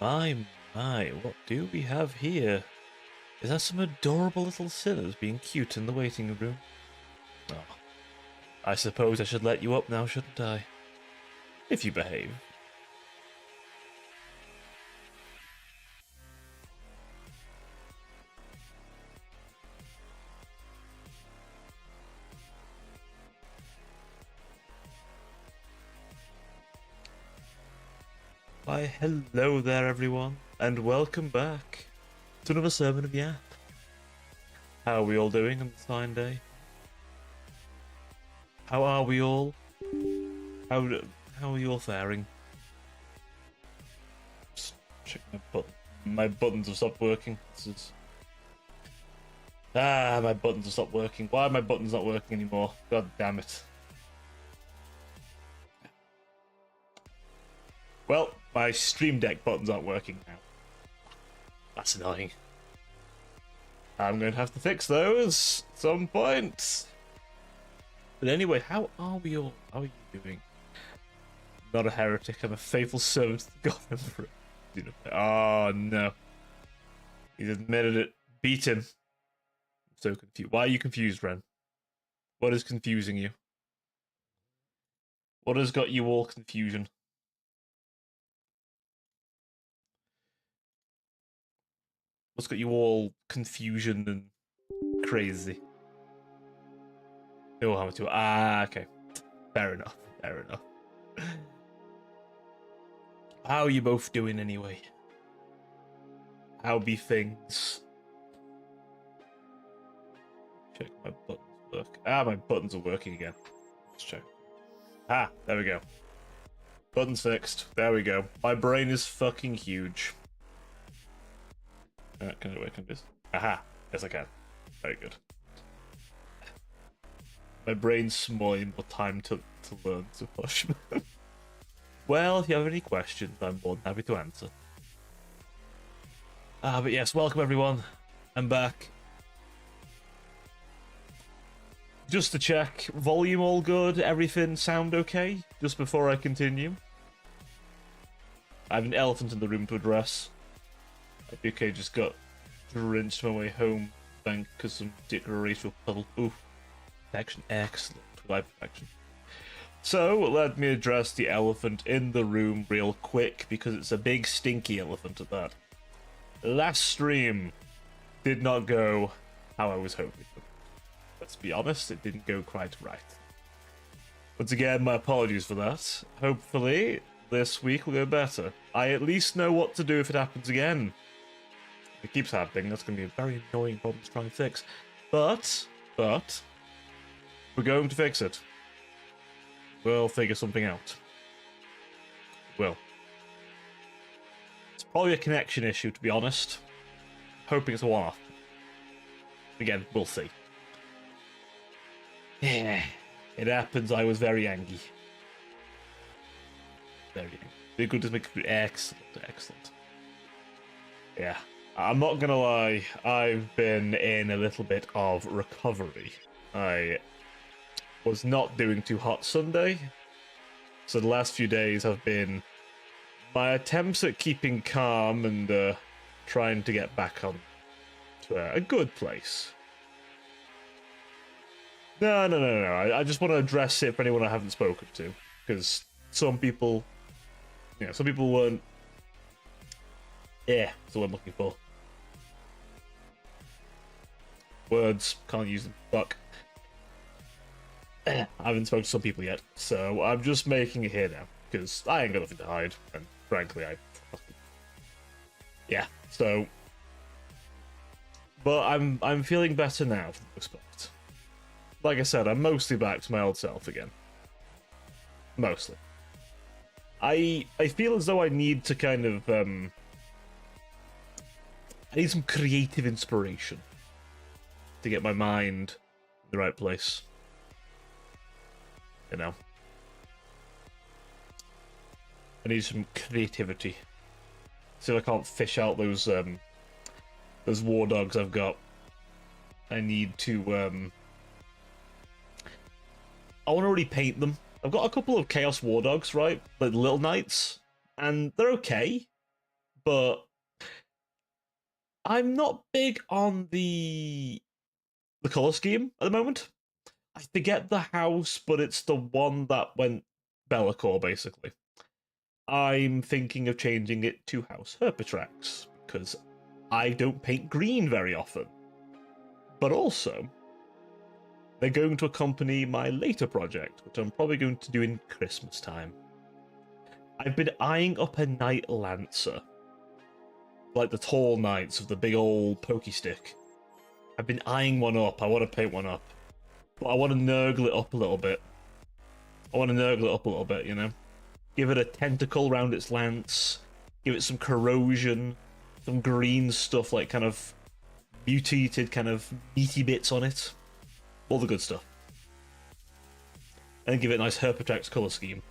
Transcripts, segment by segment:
My, my, what do we have here? Is that some adorable little sinners being cute in the waiting room? Oh, I suppose I should let you up now, shouldn't I? If you behave. Why, hello there, everyone, and welcome back to another sermon of Yap. How are we all doing on this fine day? How are we all? How how are you all faring? Just check my button. My buttons have stopped working. This is my buttons have stopped working. Why are my buttons not working anymore? God damn it. Well, my Stream Deck buttons aren't working now. That's annoying. I'm going to have to fix those at some point. But anyway, how are we all? How are you doing? Not a heretic, I'm a faithful servant to the God Emperor. Oh no. He's admitted it. Beat him. I'm so confused. Why are you confused, Ren? What is confusing you? What has got you all confusion? What's got you all confusion and crazy? Oh, how to? Okay. Fair enough. Fair enough. How are you both doing anyway? How be things? Check my buttons work. My buttons are working again. Let's check. There we go. Buttons fixed. There we go. My brain is fucking huge. Can I do this? Yes, I can. Very good. My brain's small and more time to learn to push. Well, if you have any questions, I'm more than happy to answer. But yes, welcome everyone. I'm back. Just to check, volume all good? Everything sound okay? Just before I continue. I have an elephant in the room to address. BK just got drenched my way home, thank because some racial puddle. Ooh, protection, excellent. Life protection. So, let me address the elephant in the room real quick, because it's a big stinky elephant at that. Last stream did not go how I was hoping. Let's be honest, it didn't go quite right. Once again, my apologies for that. Hopefully, this week will go better. I at least know what to do if it happens again. If it keeps happening, that's going to be a very annoying problem to try and fix. But, we're going to fix it. We'll figure something out. Well, it's probably a connection issue, to be honest. Hoping it's a one-off. Again, we'll see. Yeah, it happens. I was very angry. Very angry. The good does make it excellent, excellent. Yeah, I'm not gonna lie. I've been in a little bit of recovery. I was not doing too hot Sunday, so the last few days have been my attempts at keeping calm and trying to get back on to a good place. No. I just want to address it for anyone I haven't spoken to, because some people, some people weren't. Yeah, that's what I'm looking for. Words, can't use them. Fuck. I haven't spoken to some people yet, so I'm just making it here now, because I ain't got nothing to hide, and frankly, yeah, so... But I'm feeling better now, for the most part. Like I said, I'm mostly back to my old self again. Mostly. I feel as though I need to kind of, I need some creative inspiration to get my mind in the right place. You know, I need some creativity. See if I can't fish out those war dogs I've got. I need to I want to really paint them. I've got a couple of Chaos War Dogs, right? Like Little Knights, and they're okay, but I'm not big on the color scheme at the moment. I forget the house, but it's the one that went Be'lakor, basically. I'm thinking of changing it to House Herpetrax, because I don't paint green very often. But also, they're going to accompany my later project, which I'm probably going to do in Christmas time. I've been eyeing up a Knight Lancer. Like the tall knights with the big old pokey stick. I've been eyeing one up. I want to paint one up. But I want to nurgle it up a little bit. You know? Give it a tentacle around its lance. Give it some corrosion. Some green stuff, like kind of mutated, kind of meaty bits on it. All the good stuff. And give it a nice Herpetrax colour scheme.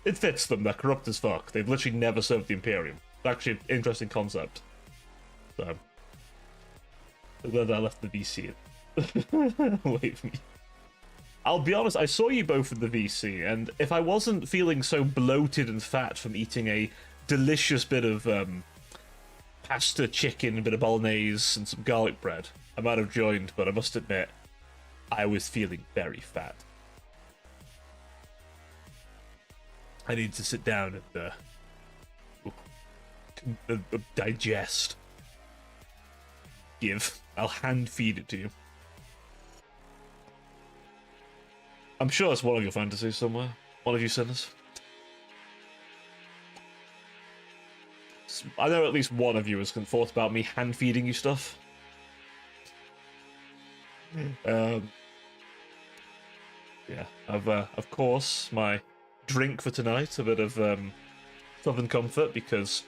It fits them, they're corrupt as fuck. They've literally never served the Imperium. It's actually an interesting concept. So, I'm glad I left the VC away from me. I'll be honest, I saw you both in the VC, and if I wasn't feeling so bloated and fat from eating a delicious bit of pasta, chicken, a bit of bolognese, and some garlic bread, I might have joined, but I must admit, I was feeling very fat. I need to sit down and digest. Give. I'll hand feed it to you. I'm sure it's one of your fantasies somewhere. One of you sinners. I know at least one of you has thought about me hand feeding you stuff. Yeah, I've of course my drink for tonight, a bit of Southern Comfort, because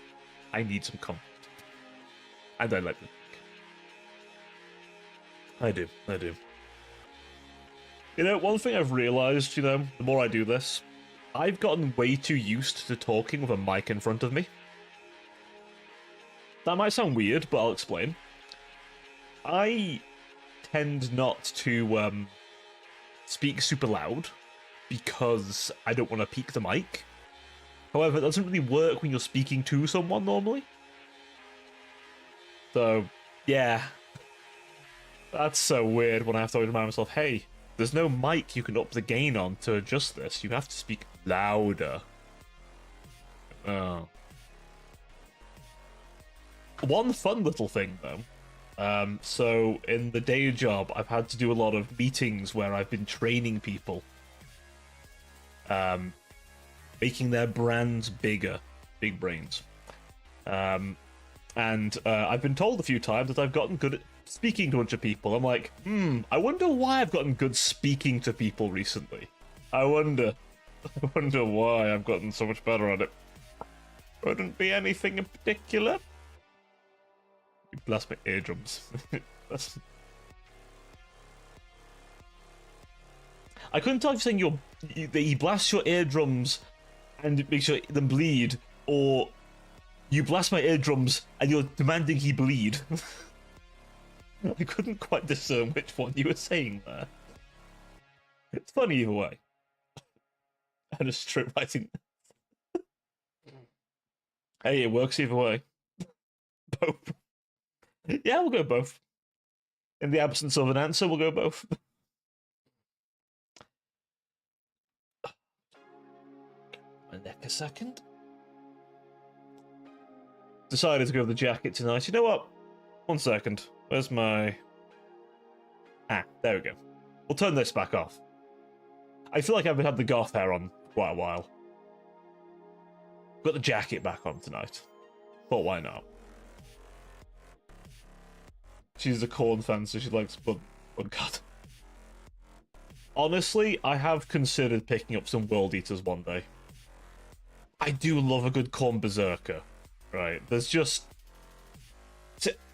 I need some comfort. And I like the drink. I do. You know, one thing I've realised, you know, the more I do this, I've gotten way too used to talking with a mic in front of me. That might sound weird, but I'll explain. I tend not to speak super loud because I don't want to peak the mic. However, it doesn't really work when you're speaking to someone normally. So, yeah. That's so weird when I have to remind myself, hey, there's no mic you can up the gain on to adjust this. You have to speak louder. Oh. One fun little thing, though. So, in the day job, I've had to do a lot of meetings where I've been training people. Making their brands bigger. Big brains. And I've been told a few times that I've gotten good at speaking to a bunch of people. I'm like, I wonder why I've gotten good speaking to people recently. I wonder why I've gotten so much better at it. Wouldn't be anything in particular. You blast my eardrums. I couldn't tell if you're saying that he blasts your eardrums and makes them bleed, or you blast my eardrums and you're demanding he bleed. I couldn't quite discern which one you were saying there. It's funny either way. I just straight writing. Hey, it works either way. Both. Yeah, we'll go both. In the absence of an answer, we'll go both. My neck a second. Decided to go with the jacket tonight. You know what? 1 second. Where's my... there we go. We'll turn this back off. I feel like I've had the goth hair on for quite a while. Got the jacket back on tonight. But why not? She's a corn fan, so she likes blood cut. Honestly, I have considered picking up some World Eaters one day. I do love a good corn berserker. Right, there's just...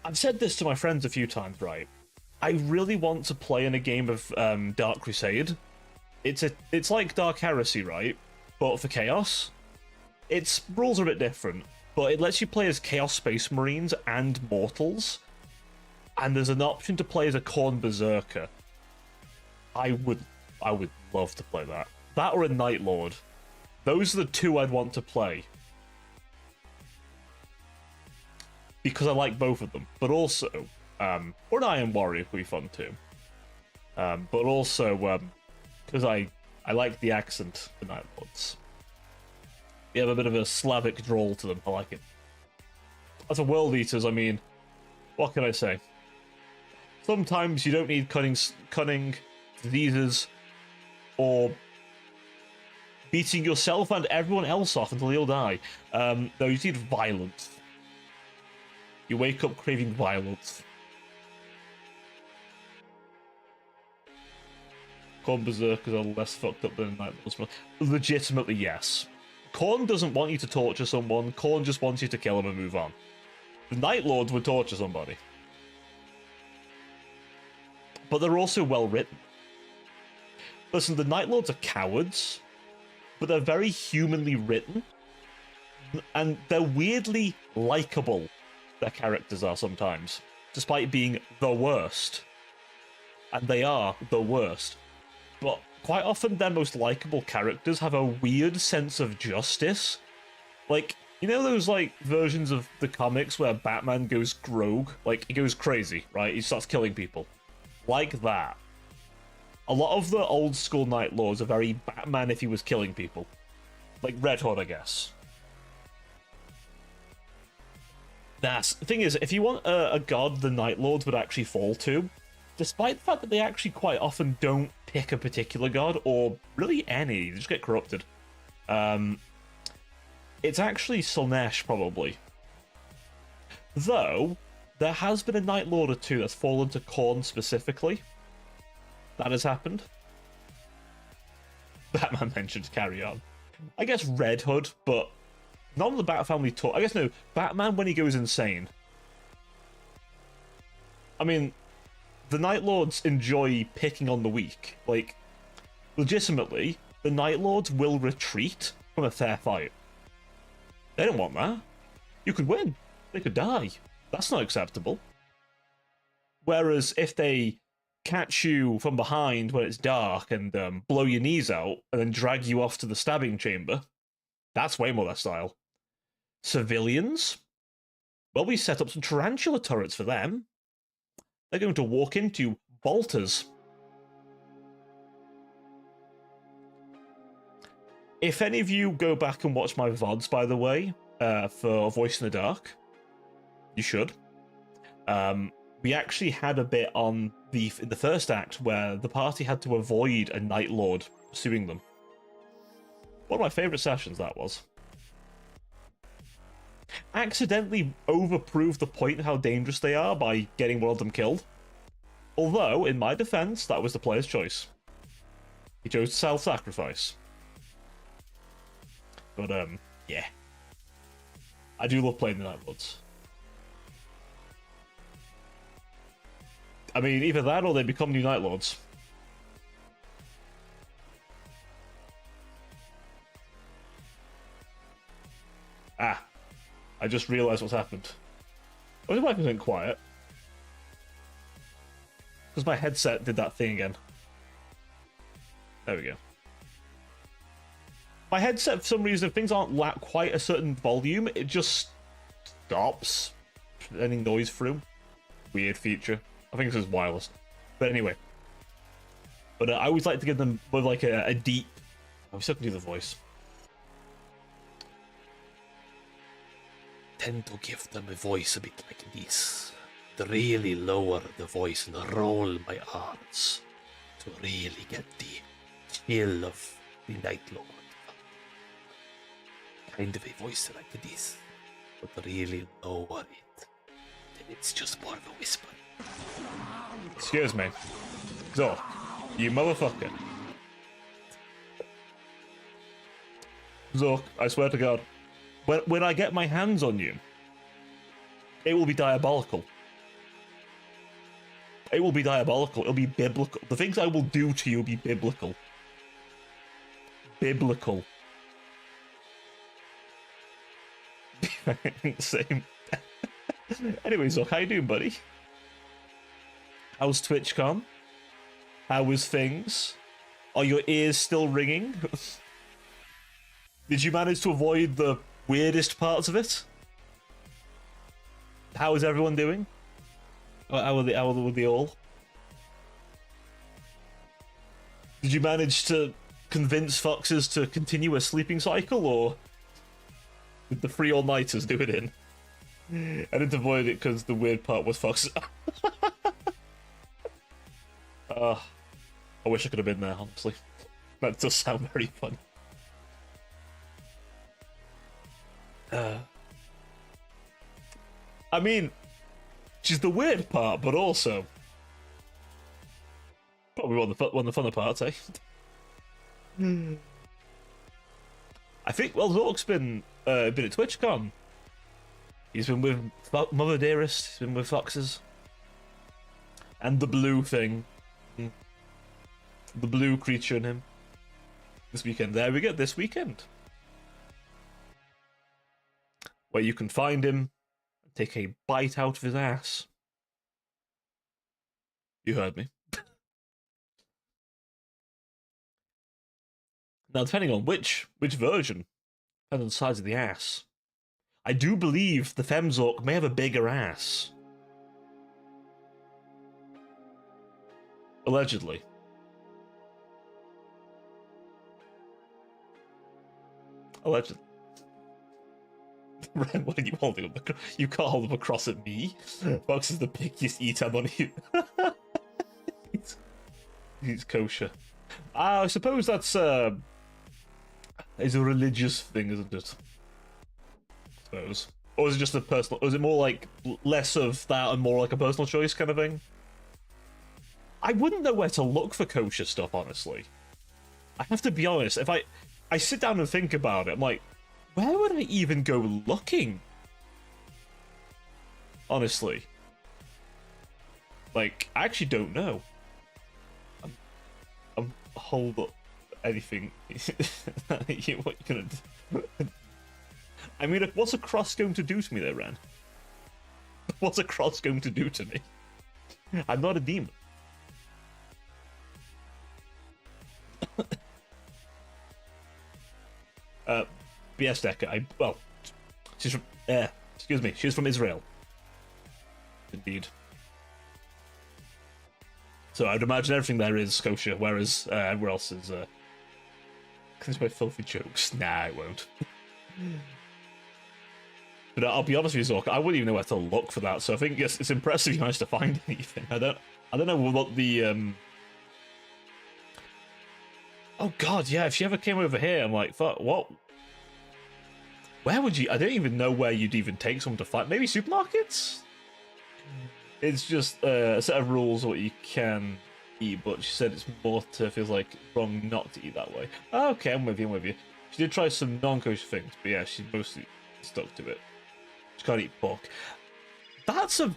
I've said this to my friends a few times, right? I really want to play in a game of Dark Crusade. It's like Dark Heresy, right? But for Chaos. Its rules are a bit different, but it lets you play as Chaos Space Marines and Mortals. And there's an option to play as a Khorne Berserker. I would love to play that. That or a Night Lord. Those are the two I'd want to play. because I like both of them, but also, or an Iron Warrior would be fun too. But also, because I like the accent, the Night Lords. They have a bit of a Slavic drawl to them. I like it. As a World Eaters, I mean, what can I say? Sometimes you don't need cunning, diseases, or beating yourself and everyone else off until you'll die. No, you need violence. You wake up craving violence. Khorne Berserkers are less fucked up than Night Lords. Legitimately, yes. Khorne doesn't want you to torture someone. Khorne just wants you to kill him and move on. The Night Lords would torture somebody. But they're also well written. Listen, the Night Lords are cowards, but they're very humanly written. And they're weirdly likable, their characters are sometimes, despite being the worst. And they are the worst. But quite often their most likable characters have a weird sense of justice. Like, you know those, like, versions of the comics where Batman goes rogue? Like, he goes crazy, right? He starts killing people. Like that. A lot of the old school Night Lords are very Batman if he was killing people. Like Red Hood, I guess. The thing is, if you want a god the Night Lords would actually fall to, despite the fact that they actually quite often don't pick a particular god, or really any, they just get corrupted. It's actually Slaanesh, probably. Though, there has been a Night Lord or two that's fallen to Khorne specifically. That has happened. Batman mentioned carry on. I guess Red Hood, but none of the Bat family talk. I guess no, Batman when he goes insane. I mean, the Night Lords enjoy picking on the weak. Like, legitimately, the Night Lords will retreat from a fair fight. They don't want that. You could win. They could die. That's not acceptable. Whereas if they catch you from behind when it's dark and blow your knees out and then drag you off to the stabbing chamber, that's way more their style. Civilians? Well, we set up some tarantula turrets for them. They're going to walk into bolters. If any of you go back and watch my VODs, by the way, for Voice in the Dark, you should. We actually had a bit in the first act where the party had to avoid a Night Lord pursuing them. One of my favourite sessions, that was. Accidentally overproved the point of how dangerous they are by getting one of them killed. Although, in my defense, that was the player's choice. He chose to self-sacrifice. But, yeah. I do love playing the Night Lords. I mean, either that or they become new Night Lords. Ah. I just realised what's happened. I wonder why I went quiet. Because my headset did that thing again. There we go. My headset, for some reason, if things aren't quite a certain volume, it just stops any noise through. Weird feature. I think this is wireless. But anyway. But I always like to give them with like a deep... Oh, we still can do the voice. Tend to give them a voice a bit like this. To really lower the voice and roll my arms. To really get the chill of the Night Lord. Kind of a voice like this. But really lower it. Then it's just more of a whisper. Excuse me. So, you motherfucker. Zork, I swear to God, when I get my hands on you, it will be diabolical. It will be diabolical. It'll be biblical. The things I will do to you will be biblical. Biblical. Same. Anyway, Zork, how you doing, buddy? How's TwitchCon? How was things? Are your ears still ringing? Did you manage to avoid the weirdest parts of it? how is everyone doing? How are they all? Did you manage to convince foxes to continue a sleeping cycle, or did the free all-nighters do it in? I didn't avoid it because the weird part was foxes. I wish I could have been there, honestly. That does sound very fun. I mean, she's the weird part, but also probably one of the funner parts, eh? I think, well, Zork's been at TwitchCon. He's been with Mother Dearest, he's been with Foxes. And the blue thing. The blue creature in him. This weekend. There we go, this weekend. Where you can find him and take a bite out of his ass. You heard me. Now, depending on which version, depending on the size of the ass, I do believe the Femzork may have a bigger ass. Allegedly. Allegedly. Ren, what are you holding up? You can't hold up a cross at me. Fox is the pickiest eater on you. He's kosher. I suppose that's is a religious thing, isn't it? I suppose. Or is it just a personal? Or is it more like less of that and more like a personal choice kind of thing? I wouldn't know where to look for kosher stuff, honestly. I have to be honest. If I sit down and think about it, I'm like, where would I even go looking? Honestly. Like, I actually don't know. I'm hold up anything. What you gonna do? I mean, what's a cross going to do to me there, Ren? What's a cross going to do to me? I'm not a demon. BS Decker, well, she's from, excuse me, she's from Israel. Indeed. So I'd imagine everything there is kosher, whereas everywhere else is, Can I make filthy jokes? Nah, I won't. But I'll be honest with you, Zork, I wouldn't even know where to look for that, so I think it's impressive you managed to find anything. I don't know what the, Oh god, yeah, if she ever came over here, I'm like, fuck, what? Where would you... I don't even know where you'd even take someone to fight. Maybe supermarkets? It's just a set of rules what you can eat, but she said it's more to... feels like wrong not to eat that way. Okay, I'm with you. She did try some non-kosher things, but yeah, she mostly stuck to it. She can't eat pork. That's a...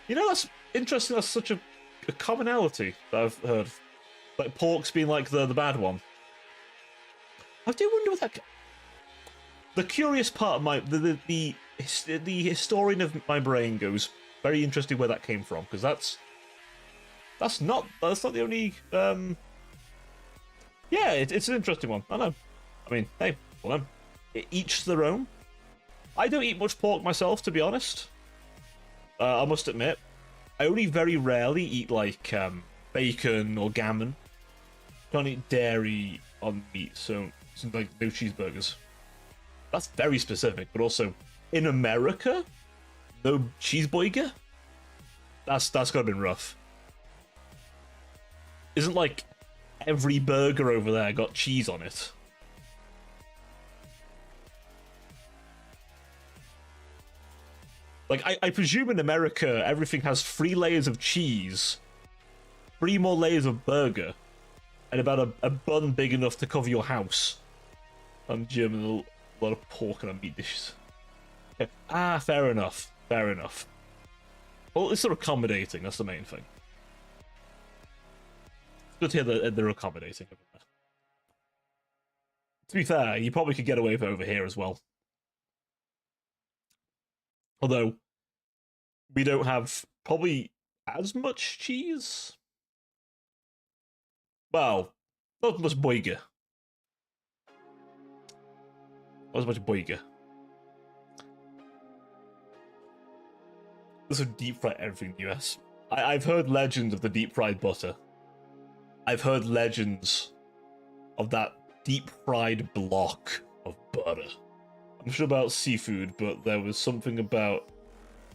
You know, that's interesting. That's such a commonality that I've heard. Like, pork's being like the bad one. I do wonder what that... The curious part of my... The historian of my brain goes, very interested where that came from, because that's not the only... Yeah, it's an interesting one. I know. I mean, hey, well then, each their own. I don't eat much pork myself, to be honest. I must admit. I only very rarely eat, like, bacon or gammon. Can't eat dairy on meat, so like no cheeseburgers. That's very specific, but also in America, no cheeseburger. That's gotta been rough. Isn't like every burger over there got cheese on it? Like I presume in America everything has 3 layers of cheese, 3 more layers of burger, and about a bun big enough to cover your house. And German, a lot of pork and meat dishes. Okay. Ah, fair enough. Well, it's sort of accommodating, that's the main thing. It's good to hear that they're accommodating. To be fair, you probably could get away with it over here as well. Although, we don't have probably as much cheese. Well, not much boiga. Not as much boiga. So deep fry everything in the US. I've heard legends of the deep fried butter. I've heard legends of that deep fried block of butter. I'm sure about seafood, but there was something about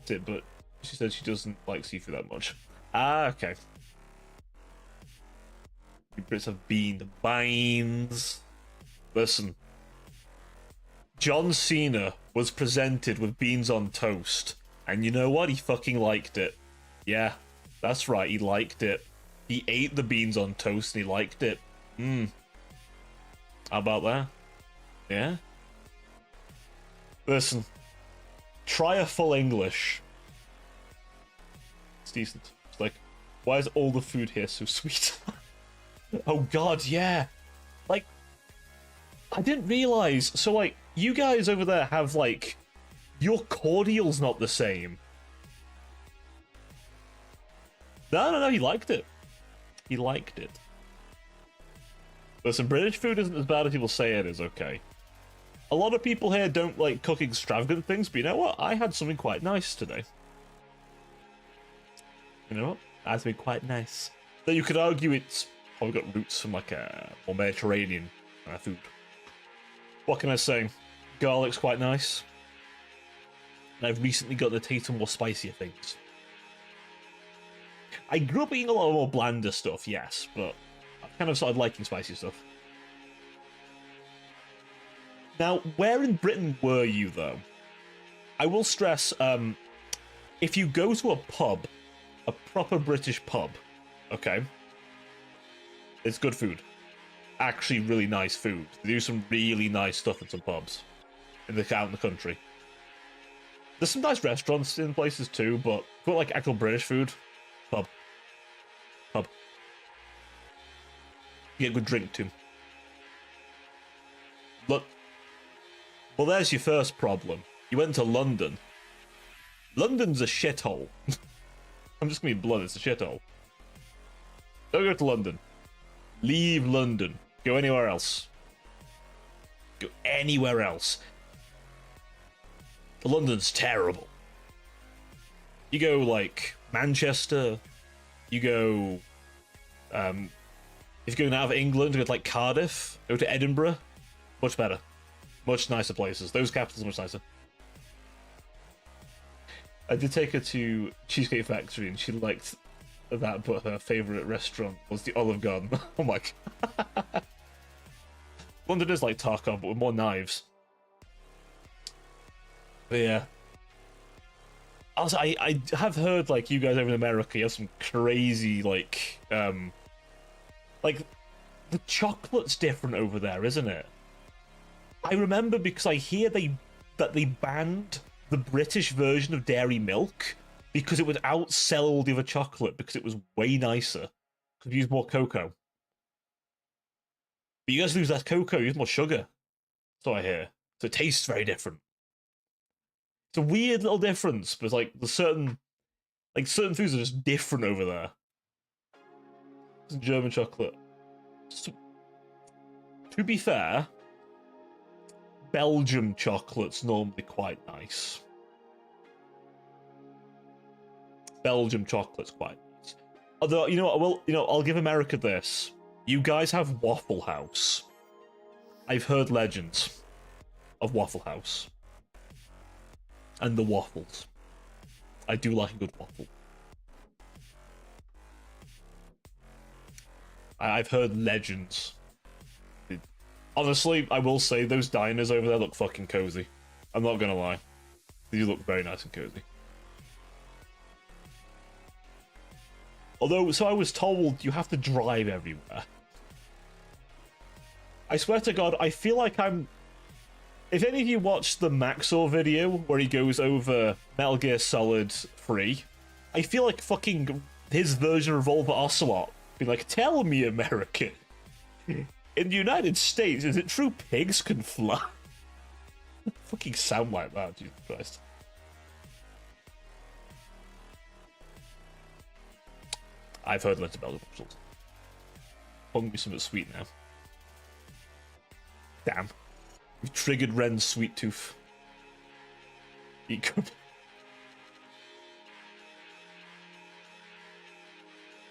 it, but she said she doesn't like seafood that much. Ah, okay. You Brits have beans. Listen. John Cena was presented with beans on toast, and you know what? He fucking liked it. Yeah, that's right, he liked it. He ate the beans on toast and he liked it. How about that? Yeah? Listen, try a full English. It's decent. It's like, why is all the food here so sweet? Oh god, yeah. Like, I didn't realize. So, like, you guys over there have, like, your cordial's not the same. No, he liked it. He liked it. Listen, British food isn't as bad as people say it is, okay? A lot of people here don't like cook extravagant things, but you know what? I had something quite nice today. You know what? I had something quite nice. Though you could argue it's probably got roots from like a more Mediterranean food. What can I say? Garlic's quite nice. And I've recently got the taste of more spicier things. I grew up eating a lot more blander stuff, yes, but I've kind of started liking spicy stuff. Now, where in Britain were you, though? I will stress, if you go to a pub, a proper British pub, okay, it's good food. Actually really nice food. They do some really nice stuff at some pubs out in the country. There's some nice restaurants in places too, but for like actual British food, pub. You get a good drink too. Look, well, there's your first problem. You went to London. London's a shithole. I'm just gonna be blunt, it's a shithole. Don't go to London. Leave London. Go anywhere else. Go anywhere else. London's terrible. You go, like, Manchester. You go, if you're going out of England, go to, like, Cardiff. Go to Edinburgh. Much better. Much nicer places. Those capitals are much nicer. I did take her to Cheesecake Factory and she liked that, but her favourite restaurant was the Olive Garden. Oh my god. London is like Tarkov, but with more knives. But yeah. Also, I have heard, like, you guys over in America, you have some crazy, like, the chocolate's different over there, isn't it? I remember because I hear that they banned the British version of Dairy Milk because it would outsell all the other chocolate because it was way nicer. Could use more cocoa. But you guys lose less cocoa, you use more sugar. So I hear. So it tastes very different. It's a weird little difference, but like certain foods are just different over there. It's German chocolate. So, to be fair, Belgium chocolate's normally quite nice. Belgium chocolate's quite nice. Although, you know what, I'll give America this. You guys have Waffle House. I've heard legends of Waffle House. And the waffles. I do like a good waffle. I've heard legends. Honestly, I will say those diners over there look fucking cozy. I'm not gonna lie. They look very nice and cozy. Although, so I was told you have to drive everywhere. I swear to God, I feel like I'm... If any of you watched the Maxor video where he goes over Metal Gear Solid 3, I feel like fucking his version of Revolver Ocelot being like, tell me, American, in the United States, is it true pigs can fly? Fucking sound like that, Jesus Christ. I've heard lots of Belgian waffles. Pong me something sweet now. Damn. You've triggered Ren's sweet tooth. Eat good.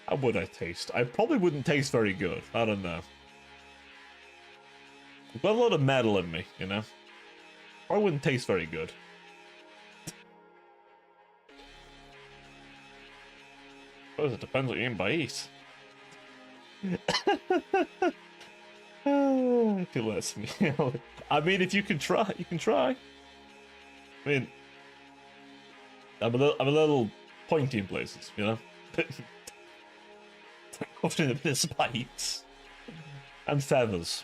How would I taste? I probably wouldn't taste very good. I don't know. I've got a lot of metal in me, you know? I wouldn't taste very good. I suppose it depends what you mean by eat. If it lets me. I mean, if you can try, you can try. I mean, I'm a little pointy in places, you know? Covered in a bit of spikes. And feathers.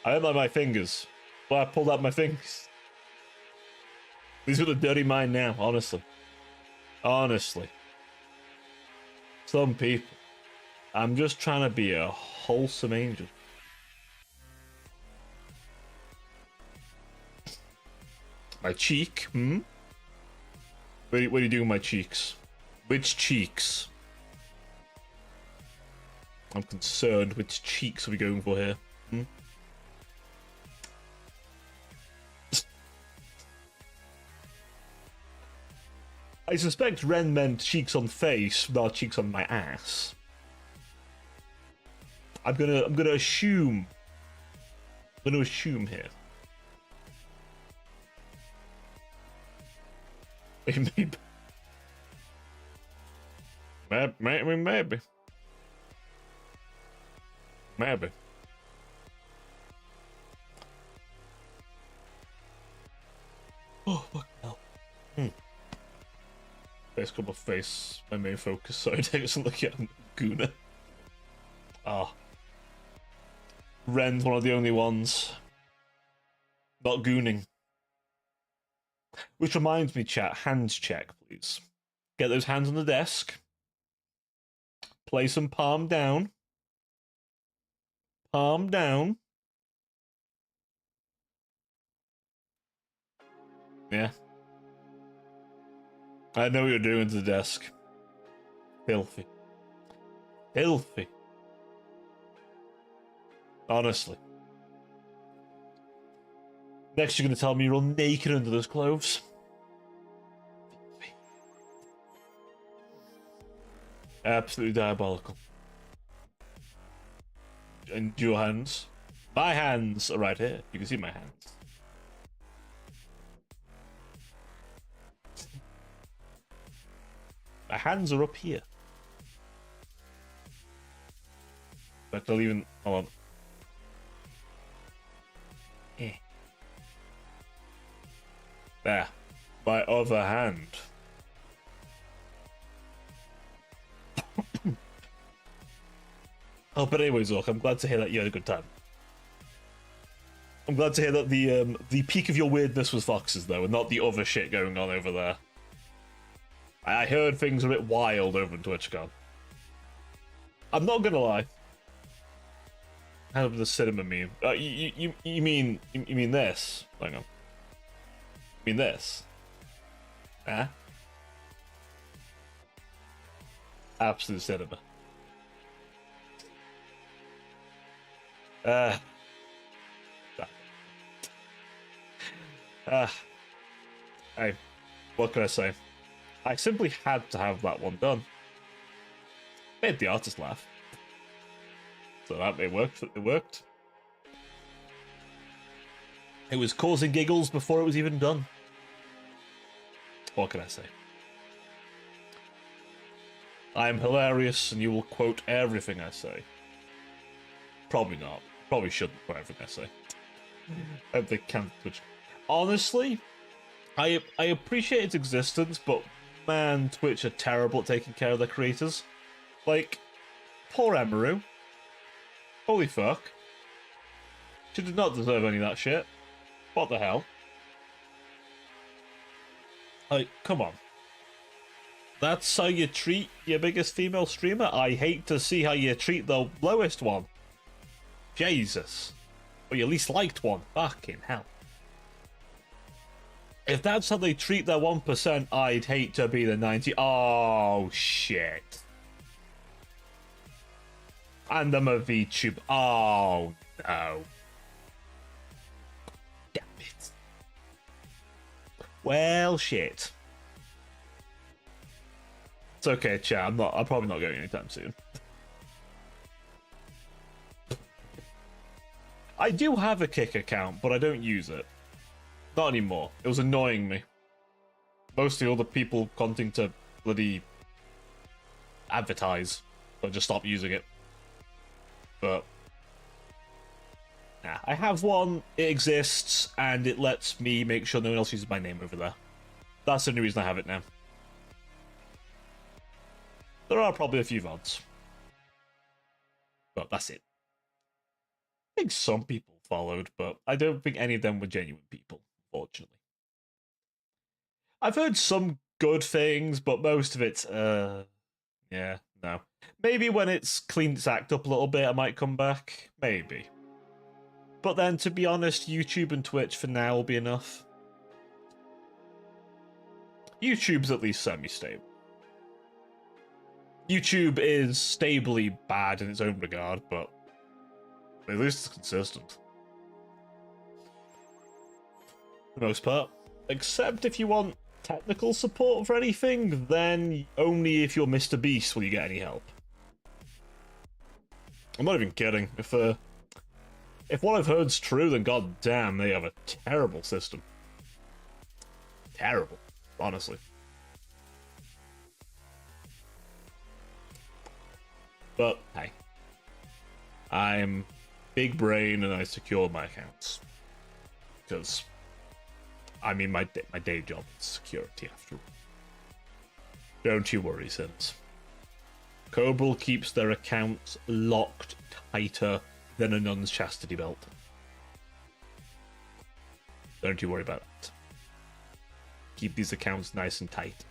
I don't like my fingers. But I pulled out my fingers. These are the dirty mind now, honestly. Honestly. Some people. I'm just trying to be a wholesome angel. My cheek, hmm? What are you doing with my cheeks? Which cheeks? I'm concerned. Which cheeks are we going for here? Hmm? I suspect Ren meant cheeks on face, not cheeks on my ass. I'm gonna assume. I'm gonna assume here. Maybe. Maybe. Maybe. Oh, fuck hell. Face couple face, my main focus, so I doesn't look at Guna. Ah. Ren's one of the only ones not gooning. Which reminds me, chat, hands check, please. Get those hands on the desk. Place them palm down. Palm down. Yeah. I know what you're doing to the desk. Filthy. Filthy. Honestly. Next you're going to tell me you're all naked under those clothes. Absolutely diabolical. And your hands? My hands are right here. You can see my hands. My hands are up here. But they'll even... Hold on. There. My other hand. Oh, but anyways, Orc, I'm glad to hear that you had a good time. I'm glad to hear that the peak of your weirdness was foxes, though, and not the other shit going on over there. I heard things a bit wild over in TwitchCon. I'm not gonna lie. How the cinema meme? You mean this? Hang on. You mean this? Huh? Absolute cinema. Hey, what can I say? I simply had to have that one done. Made the artist laugh. So that it worked. It worked. It was causing giggles before it was even done. What can I say? I am hilarious, and you will quote everything I say. Probably not. Probably shouldn't quote everything I say. I hope they can't. Honestly, I appreciate its existence, but man, Twitch are terrible at taking care of their creators. Like, poor Emeru. Holy fuck. She did not deserve any of that shit. What the hell? Like, come on. That's how you treat your biggest female streamer? I hate to see how you treat the lowest one. Jesus. Or your least liked one. Fucking hell. If that's how they treat their 1%, I'd hate to be the 90. Oh, shit. And I'm a VTube. Oh, no. Damn it. Well, shit. It's okay, chat. I'm probably not going anytime soon. I do have a Kick account, but I don't use it. Not anymore. It was annoying me. Mostly all the people wanting to bloody advertise. So I just stopped using it. But nah, I have one, it exists, and it lets me make sure no one else uses my name over there. That's the only reason I have it now. There are probably a few VODs. But that's it. I think some people followed, but I don't think any of them were genuine people, unfortunately. I've heard some good things, but most of it's, yeah, no. Maybe when it's cleaned its act up a little bit, I might come back. Maybe. But then, to be honest, YouTube and Twitch for now will be enough. YouTube's at least semi-stable. YouTube is stably bad in its own regard, but at least it's consistent. For the most part. Except if you want technical support for anything, then only if you're Mr. Beast will you get any help. I'm not even kidding. If what I've heard's true, then god damn, they have a terrible system. Terrible, honestly. But hey, I'm big brain and I secure my accounts because I mean my day job is security after all. Don't you worry, sinners. Cobral keeps their accounts locked tighter than a nun's chastity belt. Don't you worry about that. Keep these accounts nice and tight.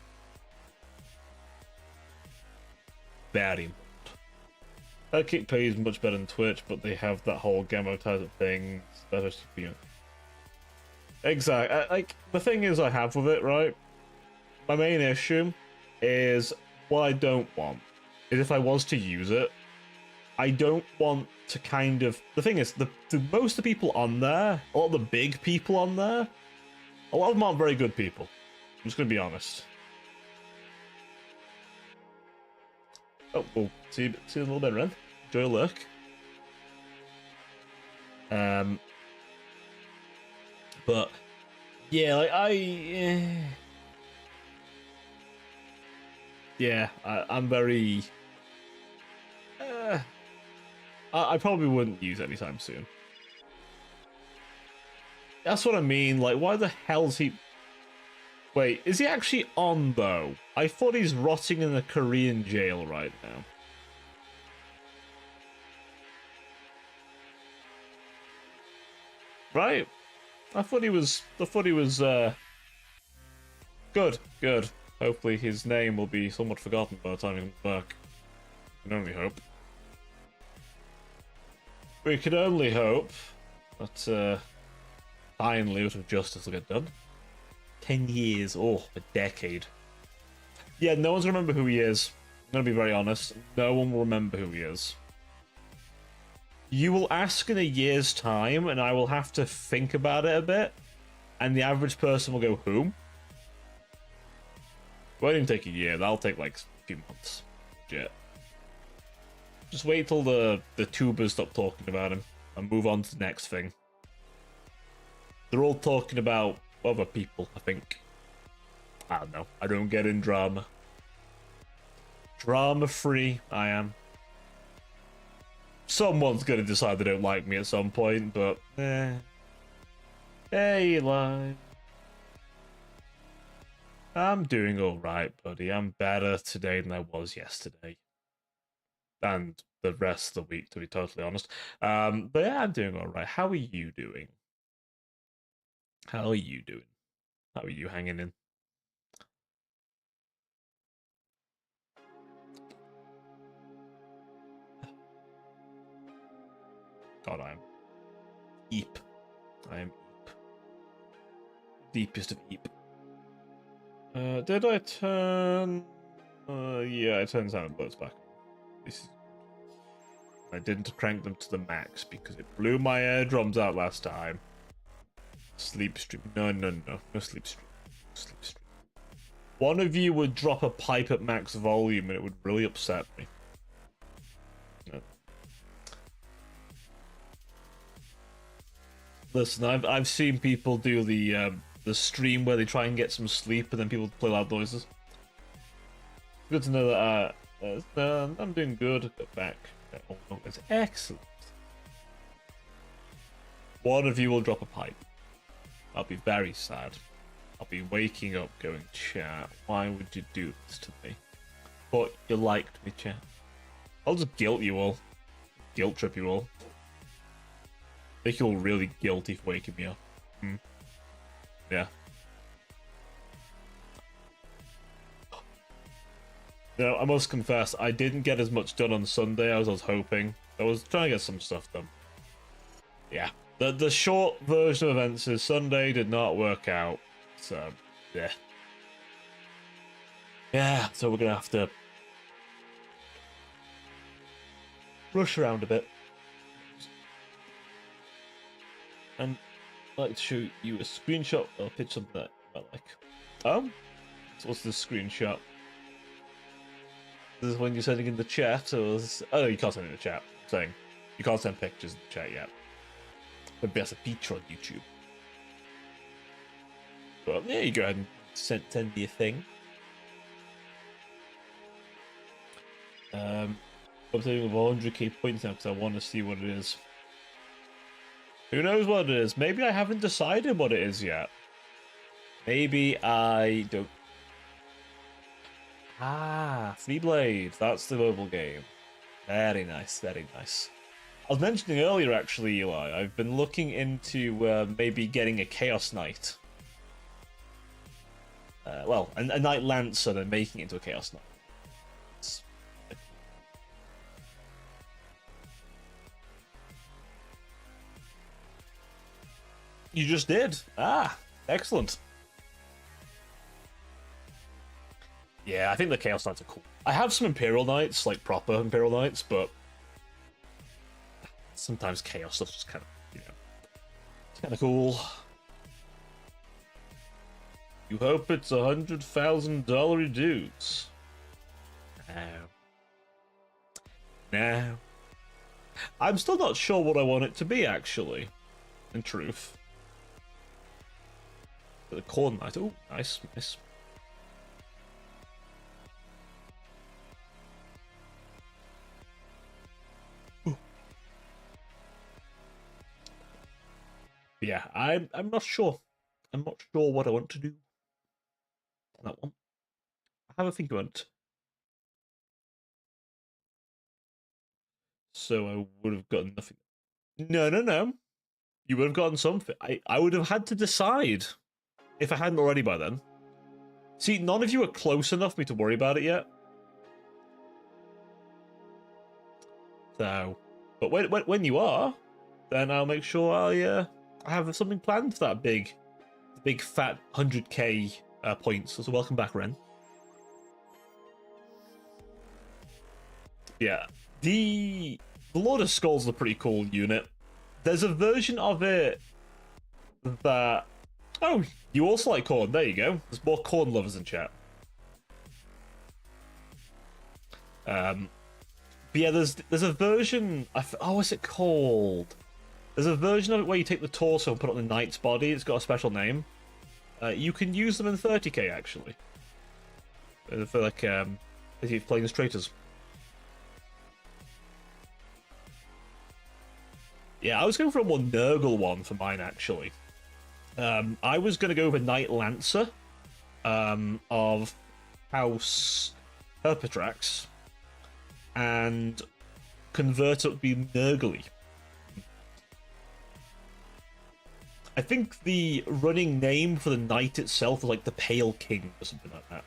Very important. That Kick pays much better than Twitch, but they have that whole gamotizer thing. That's actually, you know. Exactly. Like, the thing is I have with it, right? My main issue is what I don't want is if I was to use it, I don't want to kind of... The thing is, most of the people on there, a lot of the big people on there, a lot of them aren't very good people. I'm just going to be honest. Oh, we'll see a little bit, Ren. Enjoy a look. But yeah, like I'm very. I probably wouldn't use it anytime soon. That's what I mean. Like, why the hell's he? Wait, is he actually on though? I thought he's rotting in a Korean jail right now. Right? I thought he was. Good. Hopefully his name will be somewhat forgotten by the time he comes back. We can only hope. We can only hope that finally a bit of justice will get done. 10 years, oh, a decade. Yeah, no one's gonna remember who he is. I'm gonna be very honest. No one will remember who he is. You will ask in a year's time, and I will have to think about it a bit, and the average person will go, who? It won't even take a year, that'll take like a few months. Legit. Just wait till the tubers stop talking about him, and move on to the next thing. They're all talking about other people, I think. I don't know. I don't get in drama. Drama free, I am. Someone's gonna decide they don't like me at some point, but Hey, Eli. I'm doing alright, buddy. I'm better today than I was yesterday. And the rest of the week, to be totally honest. But yeah, I'm doing alright. How are you doing? How are you doing? How are you hanging in? God, I am Eep. I am Eep. Deepest of Eep. Did I turn... yeah, I turned sound bullets back. This is... I didn't crank them to the max because it blew my eardrums out last time. Sleep stream. No sleep stream. Sleep stream. One of you would drop a pipe at max volume and it would really upset me. Listen, I've seen people do the stream where they try and get some sleep and then people play loud noises. Good to know that I'm doing good. Get back. Oh, it's excellent. One of you will drop a pipe. I'll be very sad. I'll be waking up going, chat, why would you do this to me? But you liked me, chat. I'll just guilt you all. Guilt trip you all. Make you all really guilty for waking me up. Yeah. No, I must confess, I didn't get as much done on Sunday as I was hoping. I was trying to get some stuff done. Yeah. The short version of events is Sunday did not work out. So, yeah. Yeah, so we're gonna have to rush around a bit. And I'd like to show you a screenshot or a picture of that I like. Oh? So what's this screenshot? This is when you're sending in the chat, or is... Oh, no, you can't send it in the chat. I'm saying you can't send pictures in the chat yet. Maybe that's a feature on YouTube. But yeah, you go ahead and send me a thing. I'm saving with 100k points now because I want to see what it is. Who knows what it is? Maybe I haven't decided what it is yet. Maybe I don't. Ah, Freeblade. That's the mobile game. Very nice, very nice. I was mentioning earlier, actually, Eli, I've been looking into maybe getting a Chaos Knight. Well, a Knight Lancer and making it into a Chaos Knight. You just did. Ah, excellent. Yeah, I think the Chaos Knights are cool. I have some Imperial Knights, like proper Imperial Knights, but sometimes Chaos stuff's just kind of, you know, it's kind of cool. You hope it's $100,000 dudes. No. I'm still not sure what I want it to be, actually. In truth. The Corn Knight. Oh, nice, nice. Ooh. Yeah, I'm not sure. I'm not sure what I want to do. That one. I have a think about it. So I would have gotten nothing. No. You would have gotten something. I would have had to decide if I hadn't already by then. See, none of you are close enough for me to worry about it yet. So, but when you are, then I'll make sure I have something planned for that big fat 100k points. So welcome back, Ren. Yeah, the Lord of Skulls is a pretty cool unit. There's a version of it that... Oh, you also like corn. There you go. There's more corn lovers in chat. But yeah, there's a version... Oh, what's it called? There's a version of it where you take the torso and put it on the knight's body. It's got a special name. You can use them in 30k, actually. For, like, if you're playing as traitors. Yeah, I was going for a more Nurgle one for mine, actually. I was going to go with Knight Lancer of House Herpetrax and convert it to be Nurgly. I think the running name for the knight itself was like the Pale King or something like that.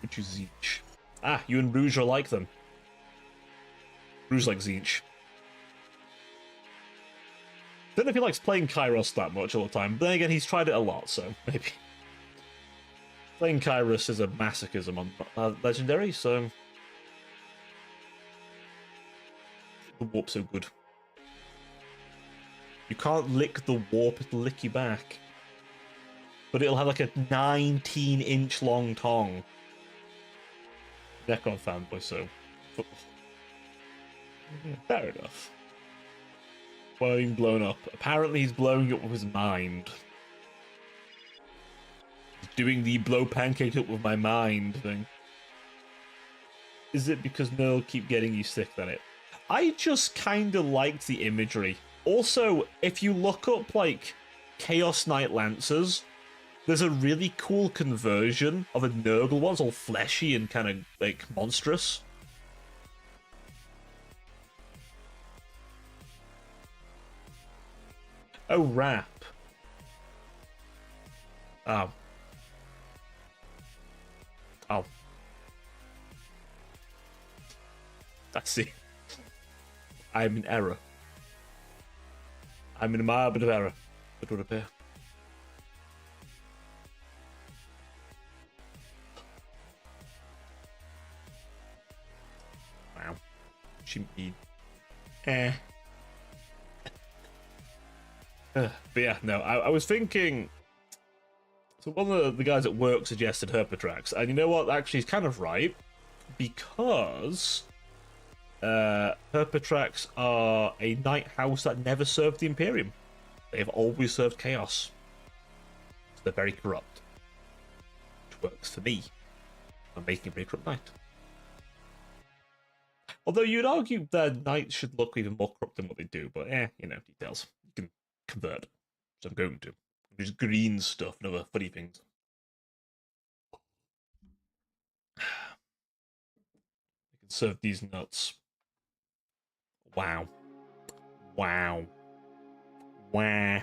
Which is Tzeentch. Ah, you and Rouge are like them. Rouge like Tzeentch. Don't know if he likes playing Kairos that much all the time, but then again, he's tried it a lot, so maybe. Playing Kairos is a masochism on Legendary, so... The warp's so good. You can't lick the warp, it'll lick you back. but it'll have like a 19-inch long tongue. Necron fanboy, so fair enough. Being blown up. Apparently, he's blowing up with his mind. He's doing the blow pancake up with my mind thing. Is it because Nerl keep getting you sick at it? I just kind of liked the imagery. Also, if you look up, like, Chaos Knight Lancers, there's a really cool conversion of a Nurgle one. It's all fleshy and kind of, like, monstrous. Oh, rap. Oh. Oh. I see. I'm in error. I'm in a mild bit of error. It would appear. Wow. Shouldn't be. But yeah, no, I was thinking. So one of the guys at work suggested Herpetrax, and you know what? Actually, he's kind of right, because Herpetrax are a night house that never served the Imperium. They've always served Chaos. So they're very corrupt. Which works for me. I'm making a very corrupt knight. Although you'd argue that knights should look even more corrupt than what they do, but you know, details. You can convert. So I'm going to. There's green stuff and other funny things. I can serve these nuts. Wow. Wow. Wah.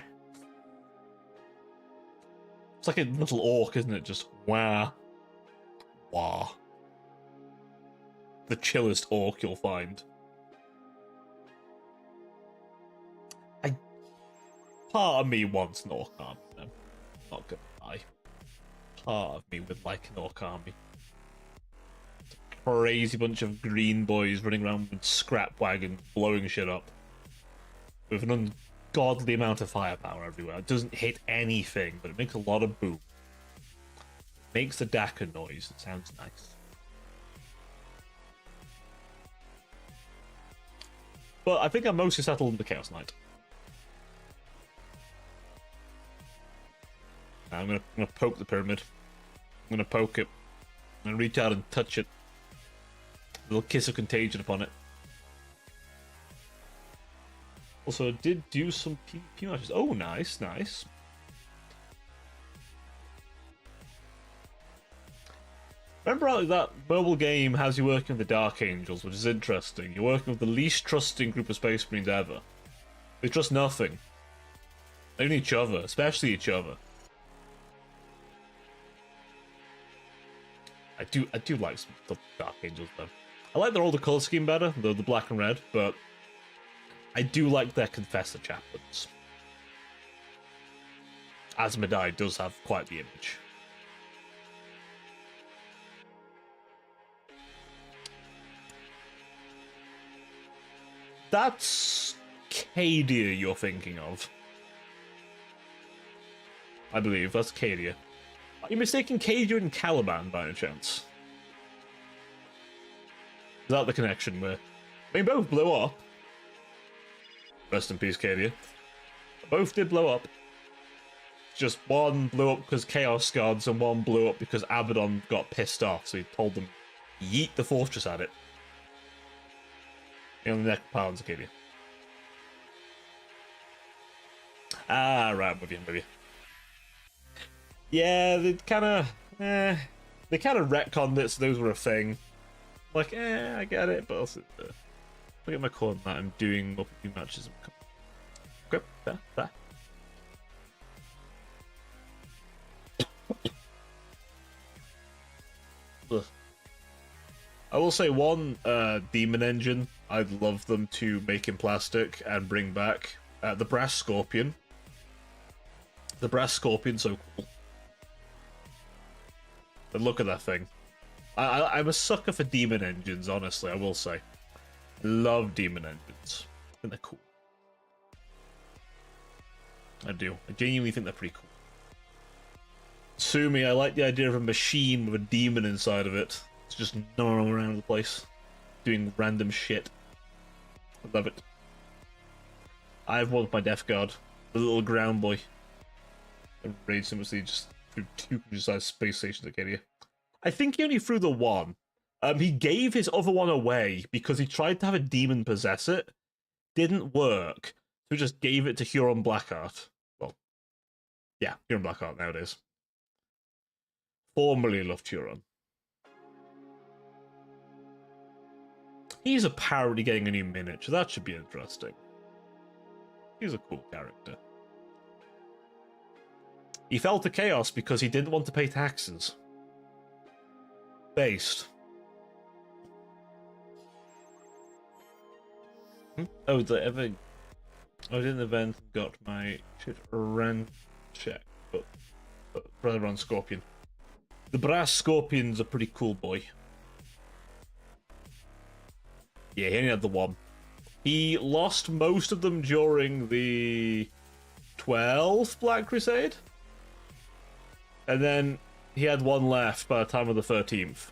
It's like a little orc, isn't it? Just wah. Wah. The chillest orc you'll find. Part of me wants an orc army, though. Not gonna lie. Part of me would like an orc army. It's a crazy bunch of green boys running around with scrap wagons, blowing shit up. With an ungodly amount of firepower everywhere. It doesn't hit anything, but it makes a lot of boom. It makes the Daka noise. It sounds nice. But I think I'm mostly settled in the Chaos Knight. I'm gonna poke the pyramid. I'm gonna poke it. I'm gonna reach out and touch it. A little kiss of contagion upon it. Also, I did do some PvP matches. Oh, nice, nice. Remember how that mobile game has you working with the Dark Angels, which is interesting. You're working with the least trusting group of Space Marines ever. They trust nothing. Only each other, especially each other. I do like the Dark Angels though. I like their older colour scheme better, the black and red, but I do like their Confessor chaplains. Asmodai does have quite the image. That's Cadia you're thinking of. I believe that's Cadia. Are you mistaking Cadia and Caliban by any chance? Is that the connection where they both blew up? Rest in peace, Cadia. Both did blow up. Just one blew up because Chaos Guards and one blew up because Abaddon got pissed off, so he told them yeet the fortress at it. On the neck pounds, Cadia. Ah, right, with you, maybe. Yeah, they kind of retconned it, so those were a thing. Like, I get it, but also, look at my core on that. I'm doing multiple matches. Okay, there. I will say one demon engine I'd love them to make in plastic and bring back. The Brass Scorpion. The Brass Scorpion, so cool. But look at that thing. I'm a sucker for demon engines, honestly, I will say. Love demon engines. I think they're cool. I do. I genuinely think they're pretty cool. Sue me, I like the idea of a machine with a demon inside of it. It's just gnawing around the place, doing random shit. I love it. I've won my Death Guard, the little ground boy. And rage simply just threw 2 sized space stations at you. I think he only threw the one. He gave his other one away because he tried to have a demon possess it. Didn't work, so he just gave it to Huron Blackheart. Well, yeah, Huron Blackheart nowadays. Formerly loved Huron. He's apparently getting a new miniature. That should be interesting. He's a cool character. He fell to chaos because he didn't want to pay taxes. Based. Oh, did I ever... I did an event and got my shit ran check, but rather on Scorpion. The Brass Scorpion's a pretty cool boy. Yeah, he only had the one. He lost most of them during the 12th Black Crusade. And then he had one left by the time of the 13th.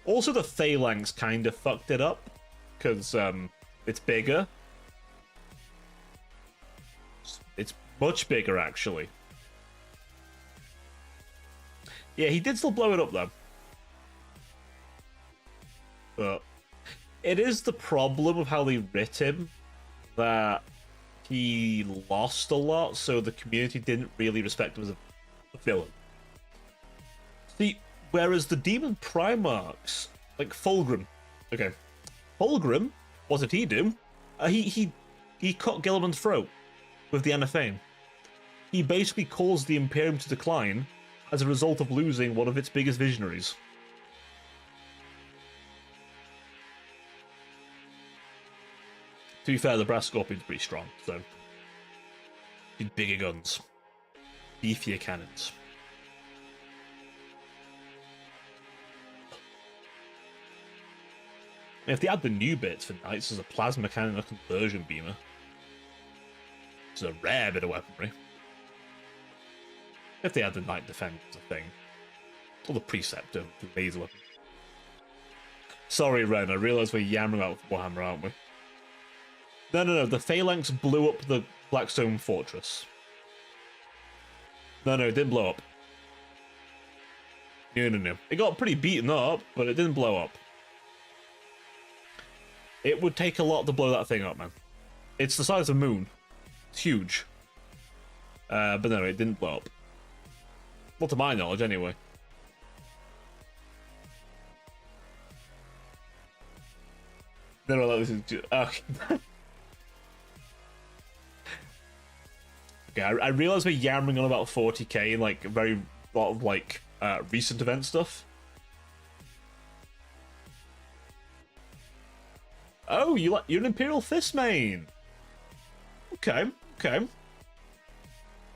Also, the Phalanx kind of fucked it up. Because it's bigger. It's much bigger, actually. Yeah, he did still blow it up, though. But it is the problem of how they writ him that he lost a lot, so the community didn't really respect him as a villain. See, whereas the Demon Primarchs, like Fulgrim, okay, Fulgrim, what did he do? He cut Gilliman's throat with the Anaphane. He basically caused the Imperium to decline as a result of losing one of its biggest visionaries. To be fair, the Brass Scorpion's pretty strong, so... Need bigger guns. Beefier cannons. If they add the new bits for Knights as a plasma cannon and a conversion beamer, it's a rare bit of weaponry. If they add the Knight Defense as a thing. Or the Preceptor, the laser weapon. Sorry, Ren, I realise we're yammering about Warhammer, aren't we? No, the Phalanx blew up the Blackstone Fortress. No, it didn't blow up. No. It got pretty beaten up, but it didn't blow up. It would take a lot to blow that thing up, man. It's the size of the moon. It's huge. But no, it didn't blow up. Not to my knowledge, anyway. No, this is just... Okay. Okay, I realise we're yammering on about 40k and, like, a very lot of, like, recent event stuff. Oh, you're an Imperial Fist main. Okay.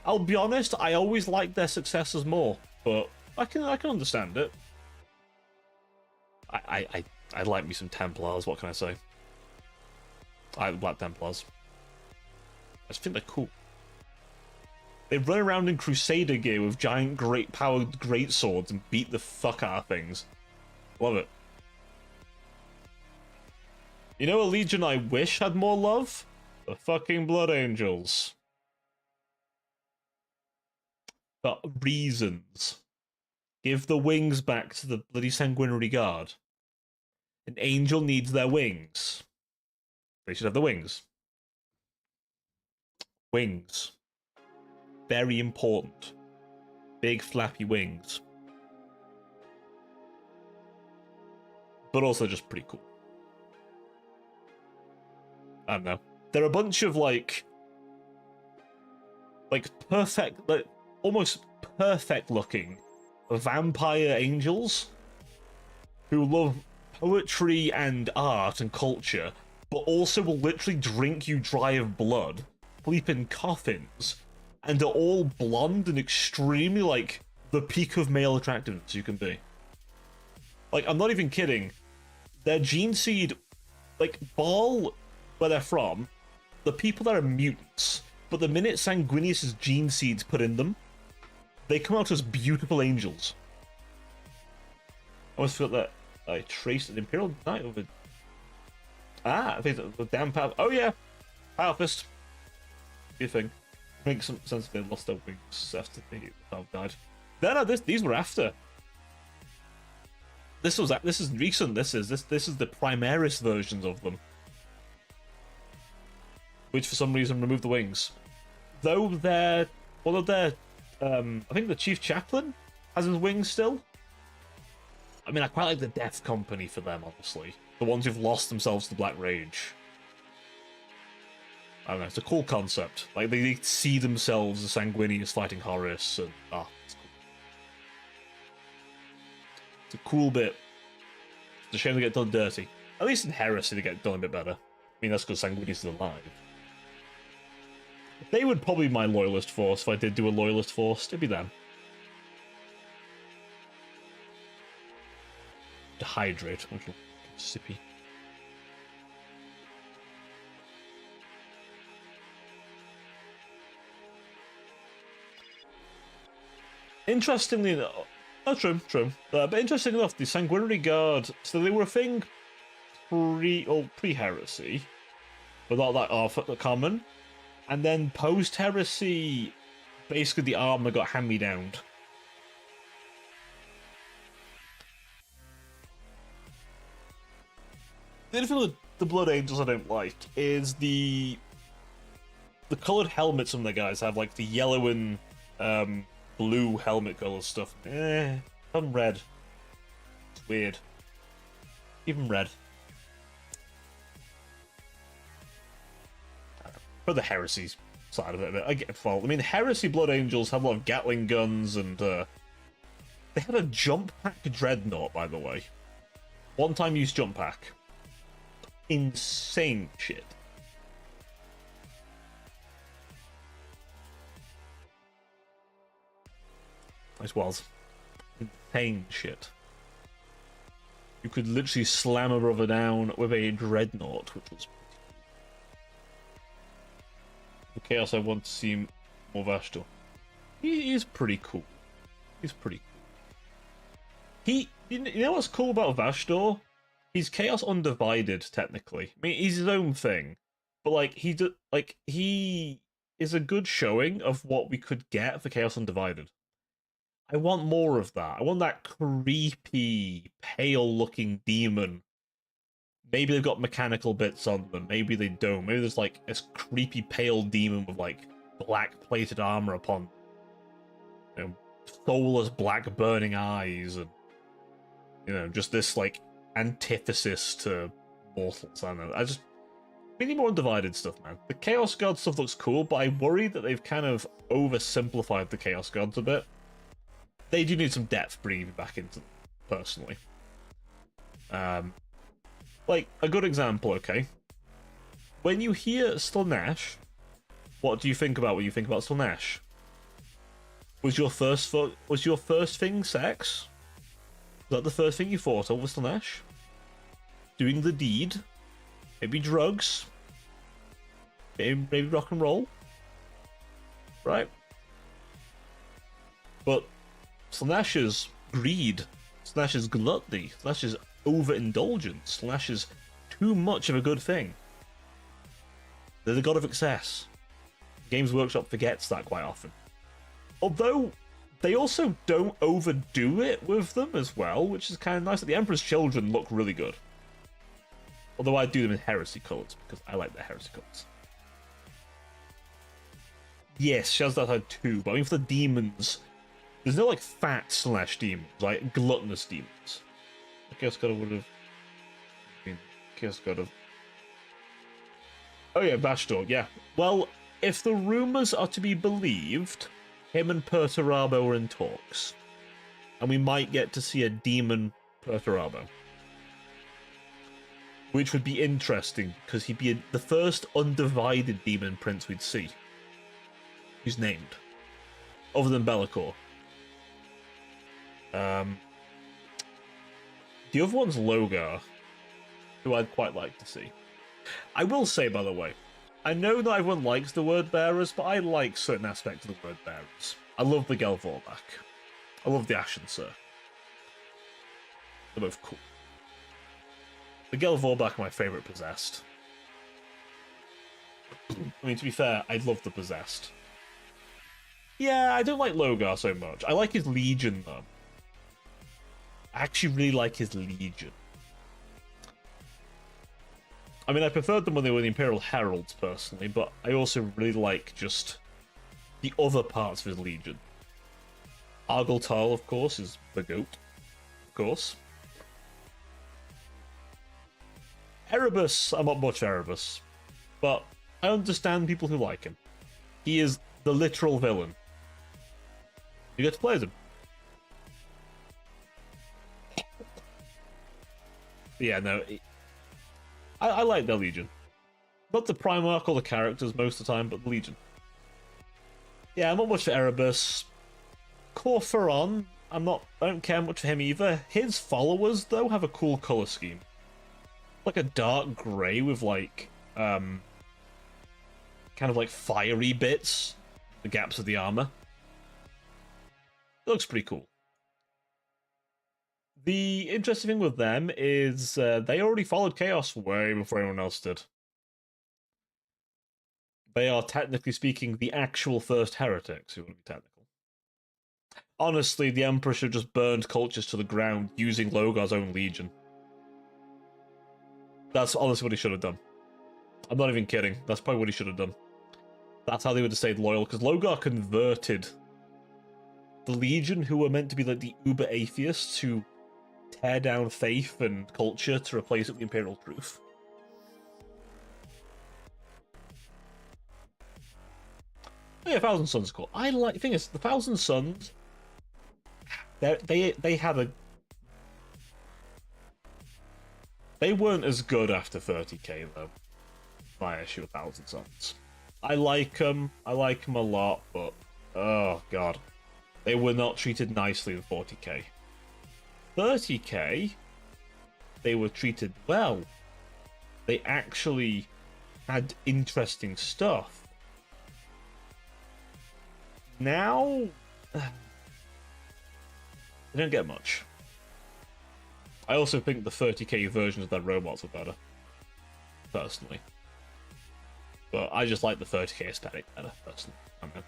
I'll be honest, I always liked their successors more, but I can understand it. I like me some Templars, what can I say? I like Templars. I just think they're cool. They run around in Crusader gear with giant great-powered greatswords and beat the fuck out of things. Love it. You know a Legion I wish had more love? The fucking Blood Angels. But reasons. Give the wings back to the bloody Sanguinary Guard. An angel needs their wings. They should have the wings. Wings. Very important. Big flappy wings. But also just pretty cool. I don't know. They're a bunch of like perfect, like almost perfect looking vampire angels who love poetry and art and culture, but also will literally drink you dry of blood, sleep in coffins, and are all blonde and extremely like the peak of male attractiveness you can be. Like, I'm not even kidding. Their gene seed, like Baal, where they're from, the people that are mutants, but the minute Sanguinius' gene seeds put in them, They come out as beautiful angels. I always feel that I traced an Imperial Knight over. Ah, I think the damn power. Oh yeah, Power Fist. Good thing. Makes some sense they lost their wings after the Power died. No, these were after. This is recent. This is the Primaris versions of them, which for some reason removed the wings. Though they're one of their, I think the Chief Chaplain has his wings still. I mean, I quite like the Death Company for them, honestly. The ones who've lost themselves to Black Rage. I don't know, it's a cool concept. Like, they see themselves as Sanguinius fighting Horus, and it's cool. It's a cool bit. It's a shame they get done dirty. At least in Heresy they get done a bit better. I mean, that's because Sanguinius is alive. They would probably be my Loyalist force if I did do a Loyalist force. It'd be them. Dehydrate. Sippy. Interestingly enough, true. But interestingly enough, the Sanguinary Guard, so they were a thing pre-heresy, but not that common. And then post-heresy, basically the armor got hand-me-downed. The only thing with the Blood Angels I don't like is the coloured helmets some of the guys have, like the yellow and blue helmet colour stuff. I'm red. It's weird. Even red. For the Heresy side of it, I get fault. I mean, Heresy Blood Angels had a lot of Gatling guns, and they had a jump pack dreadnought, by the way. One-time use jump pack. Insane shit. This was insane shit. You could literally slam a brother down with a dreadnought, which was the Chaos I want to see more Vashtor. He is pretty cool. He's pretty cool. You know what's cool about Vashtor? He's Chaos Undivided, technically. I mean, he's his own thing, but like he is a good showing of what we could get for Chaos Undivided. I want more of that. I want that creepy, pale-looking demon. Maybe they've got mechanical bits on them. Maybe they don't. Maybe there's like this creepy, pale demon with like black-plated armor upon, soulless black burning eyes, and just this like antithesis to mortals. I don't know. We need more Undivided stuff, man. The Chaos God stuff looks cool, but I worry that they've kind of oversimplified the Chaos Gods a bit. They do need some depth bringing back into them, personally. Like, a good example, okay? When you hear Slaanesh, what do you think about when you think about Slaanesh? Was your first thing sex? Was that the first thing you thought of with Slaanesh? Doing the deed? Maybe drugs? Maybe rock and roll? Right? But Slaanesh is greed. Slaanesh is gluttony. Slaanesh is overindulgence. Slaanesh is too much of a good thing. They're the god of excess. Games Workshop forgets that quite often. Although, they also don't overdo it with them as well, which is kind of nice. The Emperor's Children look really good. Although I do them in Heresy colours, because I like the Heresy colours. Yes, Shazdat had two, but I mean for the demons, there's no like fat Slaanesh demons, like gluttonous demons. The Chaos God would have been Chaos God of. Oh yeah, Vashtor, yeah. Well, if the rumours are to be believed, him and Perturabo are in talks. And we might get to see a demon Perturabo. Which would be interesting, because he'd be the first undivided demon prince we'd see. Who's named. Other than Be'lakor. The other one's Logar, who I'd quite like to see. I will say, by the way, I know not everyone likes the word bearers, but I like certain aspects of the word bearers. I love the Gelvorback. I love the Ashen Sir. They're both cool. The Gelvorback are my favourite possessed. I mean, to be fair, I love the possessed. Yeah, I don't like Logar so much. I like his Legion, though. I actually really like his Legion. I mean, I preferred them when they were the Imperial Heralds, personally, but I also really like just the other parts of his Legion. Argyltal, of course, is the GOAT. Of course. Erebus, I'm not much Erebus, but I understand people who like him. He is the literal villain. You get to play as him. Yeah, no, I like the Legion. Not the Primarch or the characters most of the time, but the Legion. Yeah, I'm not much for Erebus. Corphoron, I don't care much for him either. His followers, though, have a cool color scheme. Like a dark grey with like kind of like fiery bits, the gaps of the armor. It looks pretty cool. The interesting thing with them is they already followed Chaos way before anyone else did. They are, technically speaking, the actual first heretics, who want to be technical. Honestly, the Emperor should have just burned cultures to the ground using Logar's own Legion. That's honestly what he should have done. I'm not even kidding. That's probably what he should have done. That's how they would have stayed loyal, because Logar converted the Legion, who were meant to be like the uber atheists who tear down faith and culture to replace it with Imperial truth. Oh, yeah, Thousand Sons is cool. The thing is, the Thousand Sons, they had a... They weren't as good after 30k, though. My issue with Thousand Sons. I like them a lot, but... Oh, God. They were not treated nicely in 40k. 30k, they were treated well. They actually had interesting stuff. Now, they don't get much. I also think the 30k versions of their robots are better, personally. But I just like the 30k aesthetic better, personally. I mean,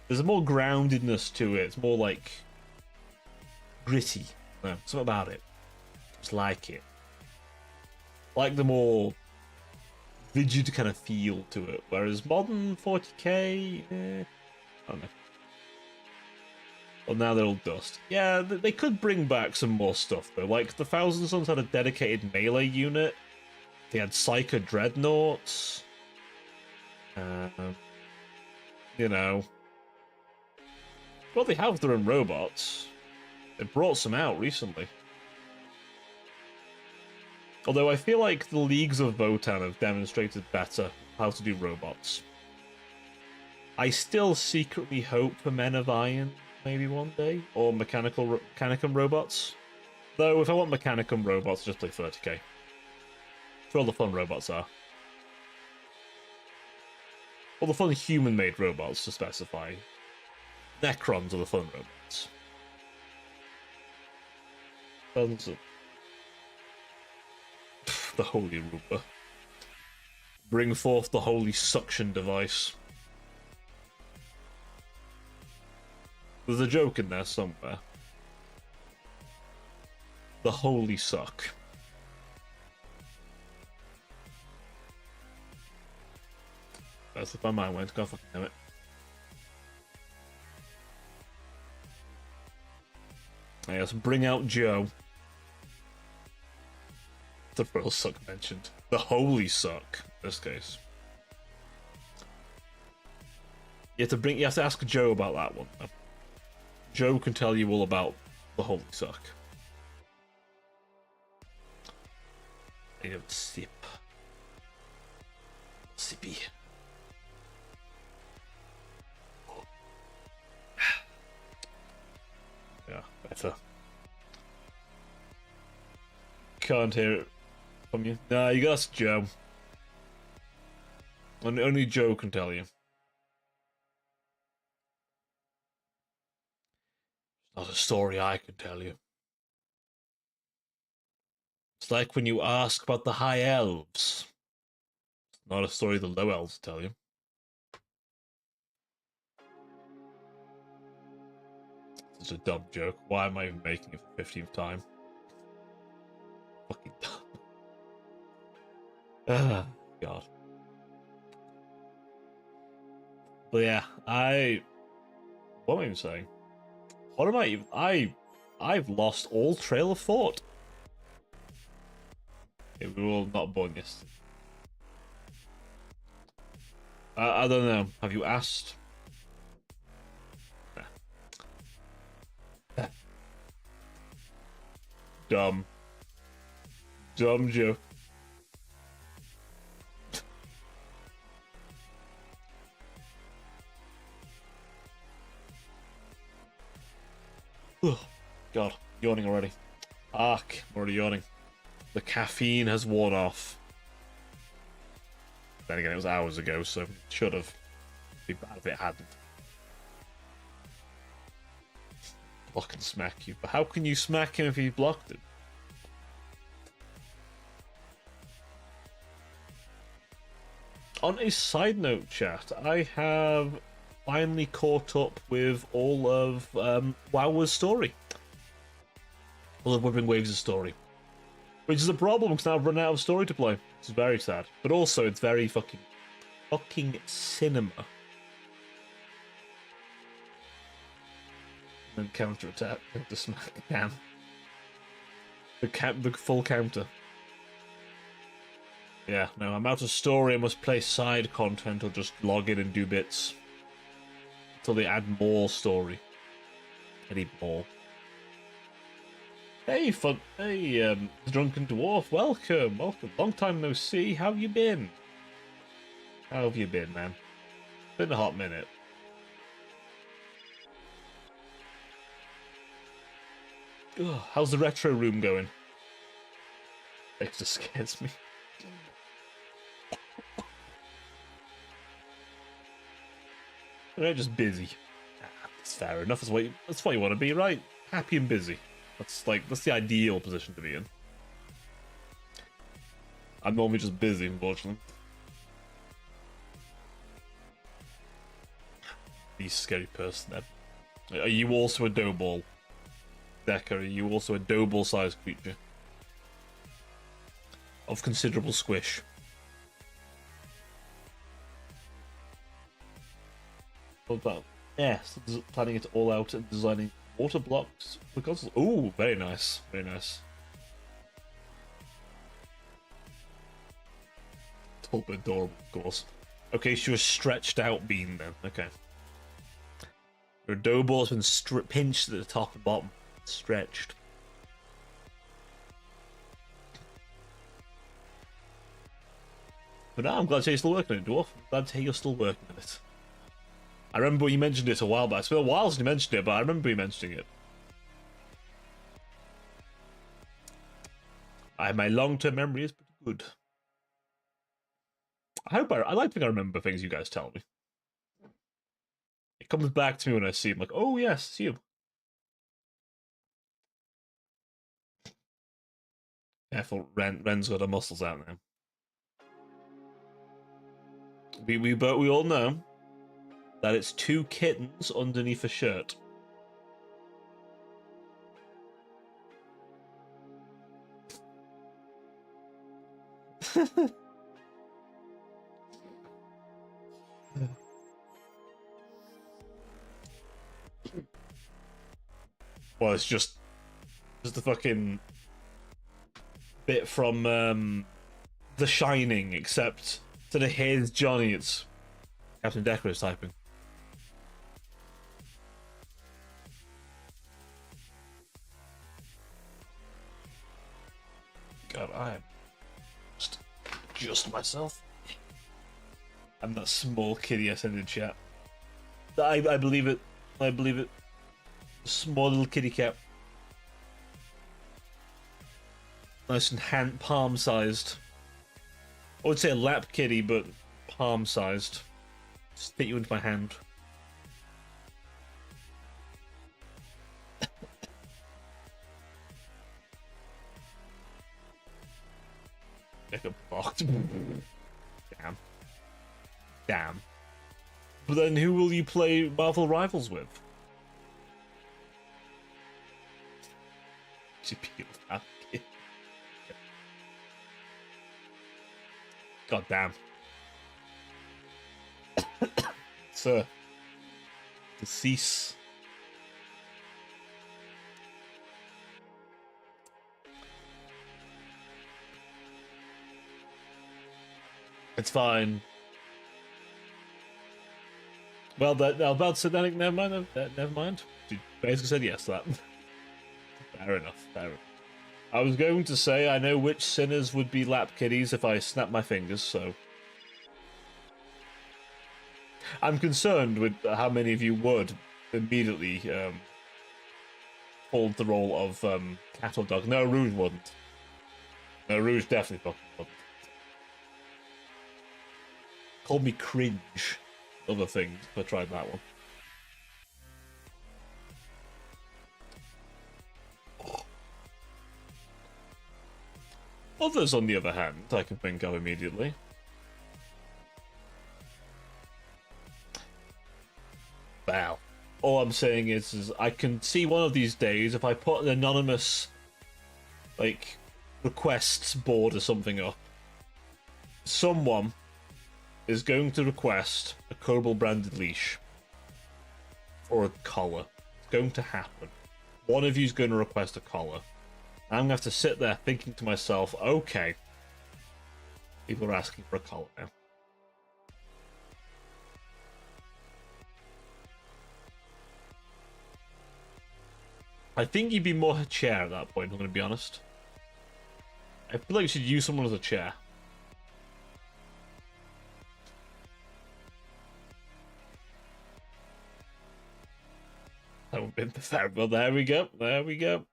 there's a more groundedness to it. It's more like gritty. No, something about it. Just like it. Like the more rigid kind of feel to it. Whereas modern 40k, I don't know. Well, now they're all dust. Yeah, they could bring back some more stuff though. Like the Thousand Sons had a dedicated melee unit. They had Psyker Dreadnoughts. You know. Well, they have their own robots. They brought some out recently. Although I feel like the Leagues of Votann have demonstrated better how to do robots. I still secretly hope for Men of Iron maybe one day, or Mechanicum robots. Though if I want Mechanicum robots, just play 30k. For all the fun robots are. All the fun human-made robots, to specify. Necrons are the fun robots. The Holy Rupa. Bring forth the Holy Suction Device. There's a joke in there somewhere. The Holy Suck. That's if my mind went. God fucking know it. Yes, bring out Joe. The Royal Suck mentioned. The Holy Suck, in this case. You have to ask Joe about that one. Joe can tell you all about the Holy Suck. I have a sip. Sippy. Yeah, better. Can't hear it from you. Nah, you gotta ask Joe. Only Joe can tell you. Not a story I can tell you. It's like when you ask about the high elves. It's not a story the low elves tell you. It's a dumb joke. Why am I even making it for the 15th time? Fucking dumb. Ah, God. But yeah, what am I even saying? What am I even... I've lost all trail of thought. Yeah, we were all not born yesterday. I don't know. Have you asked? Nah. Dumb. Dumb joke. Oh, God, yawning already. Ark, I'm already yawning. The caffeine has worn off. Then again, it was hours ago, so it should have. Be bad if it hadn't. Block and smack you. But how can you smack him if he blocked him? On a side note, chat, I have finally caught up with all of WoW's story. All of Wuthering Waves' story. Which is a problem because now I've run out of story to play. It's very sad. But also, it's very fucking cinema. And then counter-attack to smack down. The full counter. Yeah, no, I'm out of story. I must play side content or just log in and do bits. Until they add more story. I need more. Hey, Drunken Dwarf, welcome. Long time no see. How have you been? How have you been, man? Been a hot minute. Ugh, how's the retro room going? It just scares me. They're just busy. That's fair enough. That's what you want to be, right? Happy and busy. That's the ideal position to be in. I'm normally just busy, unfortunately. You scary person, then. Are you also a dough ball? Decker, are you also a dough ball sized creature? Of considerable squish. What about? Yes, planning it all out and designing water blocks for consoles. Ooh, very nice. Very nice. Tall but adorable, of course. Okay, so you're a stretched out bean then. Okay. Your dough ball's been pinched at the top and bottom. Stretched. But now I'm glad to hear you're still working on it, Dwarf. I'm glad to hear you're still working on it. I remember you mentioned it a while back. It's been a while since you mentioned it, but I remember you mentioning it. My long-term memory is pretty good. I like to think I remember things you guys tell me. It comes back to me when I see him, like, oh yes, see him. Careful, Ren's got her muscles out now. We all know that it's 2 kittens underneath a shirt. Well, it's just the fucking bit from The Shining, except instead of here's Johnny, it's Captain Decker is typing. God, I am just myself. I'm that small kitty I sent in chat. I believe it. I believe it. Small little kitty cat. Nice and palm-sized. I would say a lap kitty, but palm-sized. Just fit you into my hand. I got fucked. Damn. Damn. But then who will you play Marvel Rivals with? God damn. Sir. Decease. It's fine. Well, that I was about to say that. Never mind. Never mind. You basically said yes to that. Fair enough. Fair enough. I was going to say I know which sinners would be lap kiddies if I snap my fingers. So I'm concerned with how many of you would immediately fall into the role of cat or dog. No, Rouge wouldn't. No, Rouge definitely fucking wouldn't. Called me cringe. Other things, I tried that one. Others, on the other hand, I can think of immediately. Well, all I'm saying is I can see one of these days if I put an anonymous, like, requests board or something up, someone is going to request a Kerbal branded leash or a collar. It's going to happen. One of you is going to request a collar. I'm going to have to sit there thinking to myself, okay, people are asking for a collar now. I think you'd be more a chair at that point, I'm going to be honest. I feel like you should use someone as a chair. That would be fair. Well, there we go. There we go.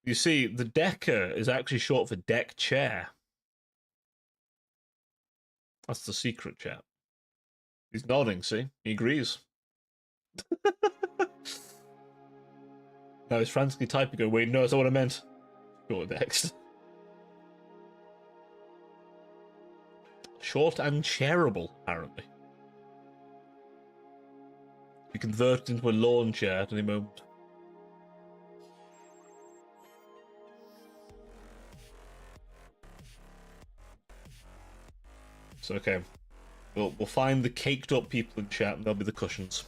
You see, the decker is actually short for deck chair. That's the secret, chat. He's nodding, see? He agrees. Now he's frantically typing, going, wait, no, that's not what I meant. Go next. Short and shareable, apparently. You convert into a lawn chair at any moment. So, okay. We'll find the caked up people in chat and they'll be the cushions.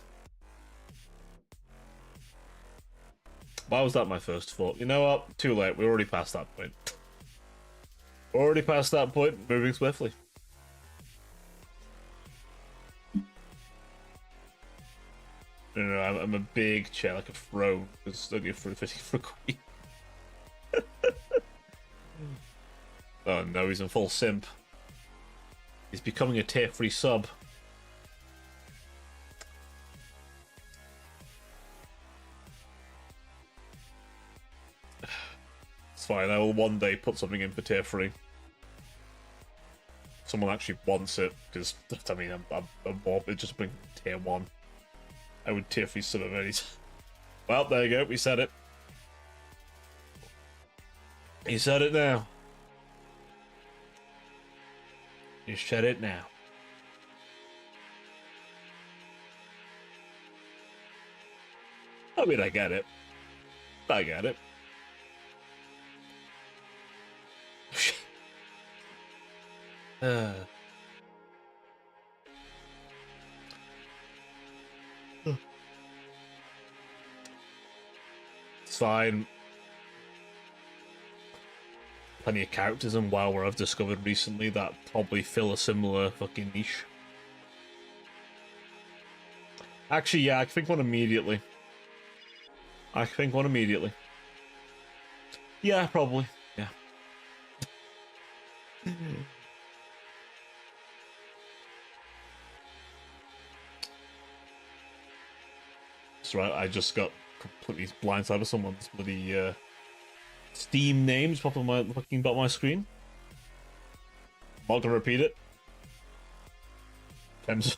Why was that my first thought? You know what? Too late. We're already past that point. Already past that point. Moving swiftly. No, I'm a big chair, like a throne. It's only a throne fitting for a queen. Oh no, he's in full simp. He's becoming a tier 3 sub. It's fine, I will one day put something in for tier 3. Someone actually wants it, because, I mean, I'm more, it just bring tier 1. I would tier 3 sub of any. Well, there you go, we said it. You said it now. You said it now. I mean, I get it. I get it. It's fine. Plenty of characters in WoW where I've discovered recently that probably fill a similar fucking niche. Actually, yeah, I can think one immediately. Yeah, probably. Yeah. That's right, I just got completely blindsided by someone's bloody Steam names popped on my fucking bottom of my screen. I'm not gonna repeat it. Femzork.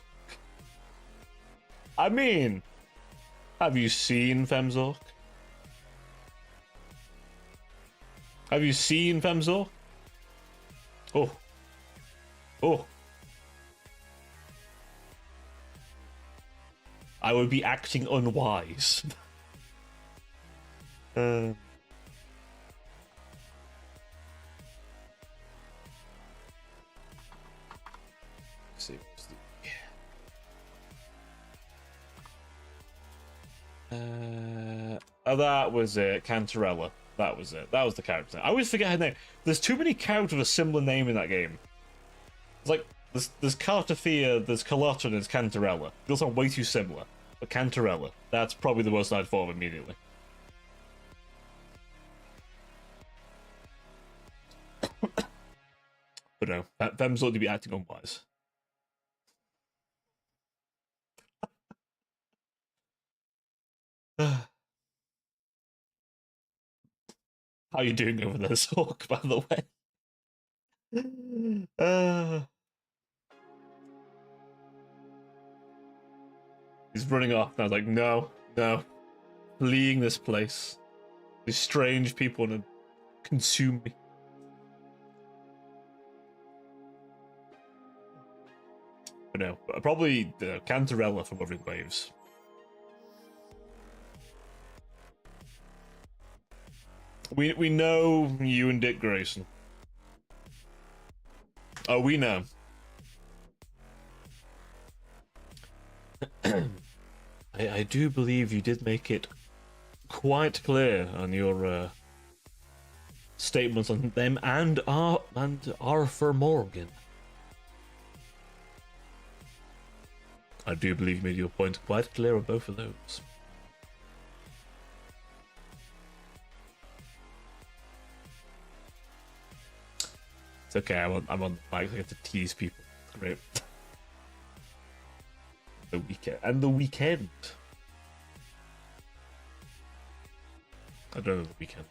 I mean, have you seen Femzork? Have you seen Femzor? Oh. Oh. I would be acting unwise. Let's see. Oh, that was it. Cantarella. That was it. That was the character. I always forget her name. There's too many characters with a similar name in that game. It's like, there's Cartafia, there's Carlotta, and there's Cantarella. They all sound way too similar. But Cantarella. That's probably the most I'd thought of immediately. But no, them's ought to be acting unwise. How are you doing over there, Zork, by the way? He's running off, and I was like, no, no. Fleeing this place. These strange people want to consume me. But no, probably the Cantarella from Wuthering Waves. We know you and Dick Grayson. Oh, we know. I do believe you did make it quite clear on your statements on them and Arthur Morgan. I do believe you made your point quite clear on both of those. It's okay, I'm on the mic, I get to tease people. Great. The weekend. And the weekend. I don't know the weekend.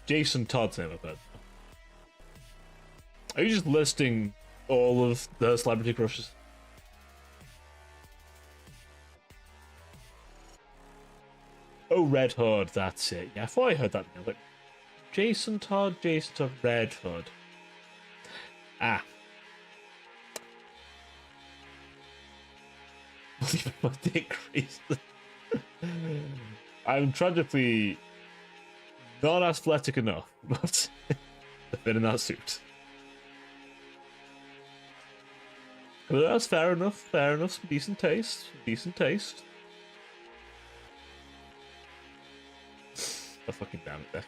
Jason Todd's name, I've heard. Are you just listing all of the celebrity crushes? Oh, Red Hood, that's it. Yeah, I thought I heard that name. Like, Jason Todd, Red Hood. Ah. My Dick Grayson. I'm tragically not athletic enough, but to fit in that suit. But that's fair enough, fair enough. Some decent taste, decent taste. Oh, fucking damn it, Dick.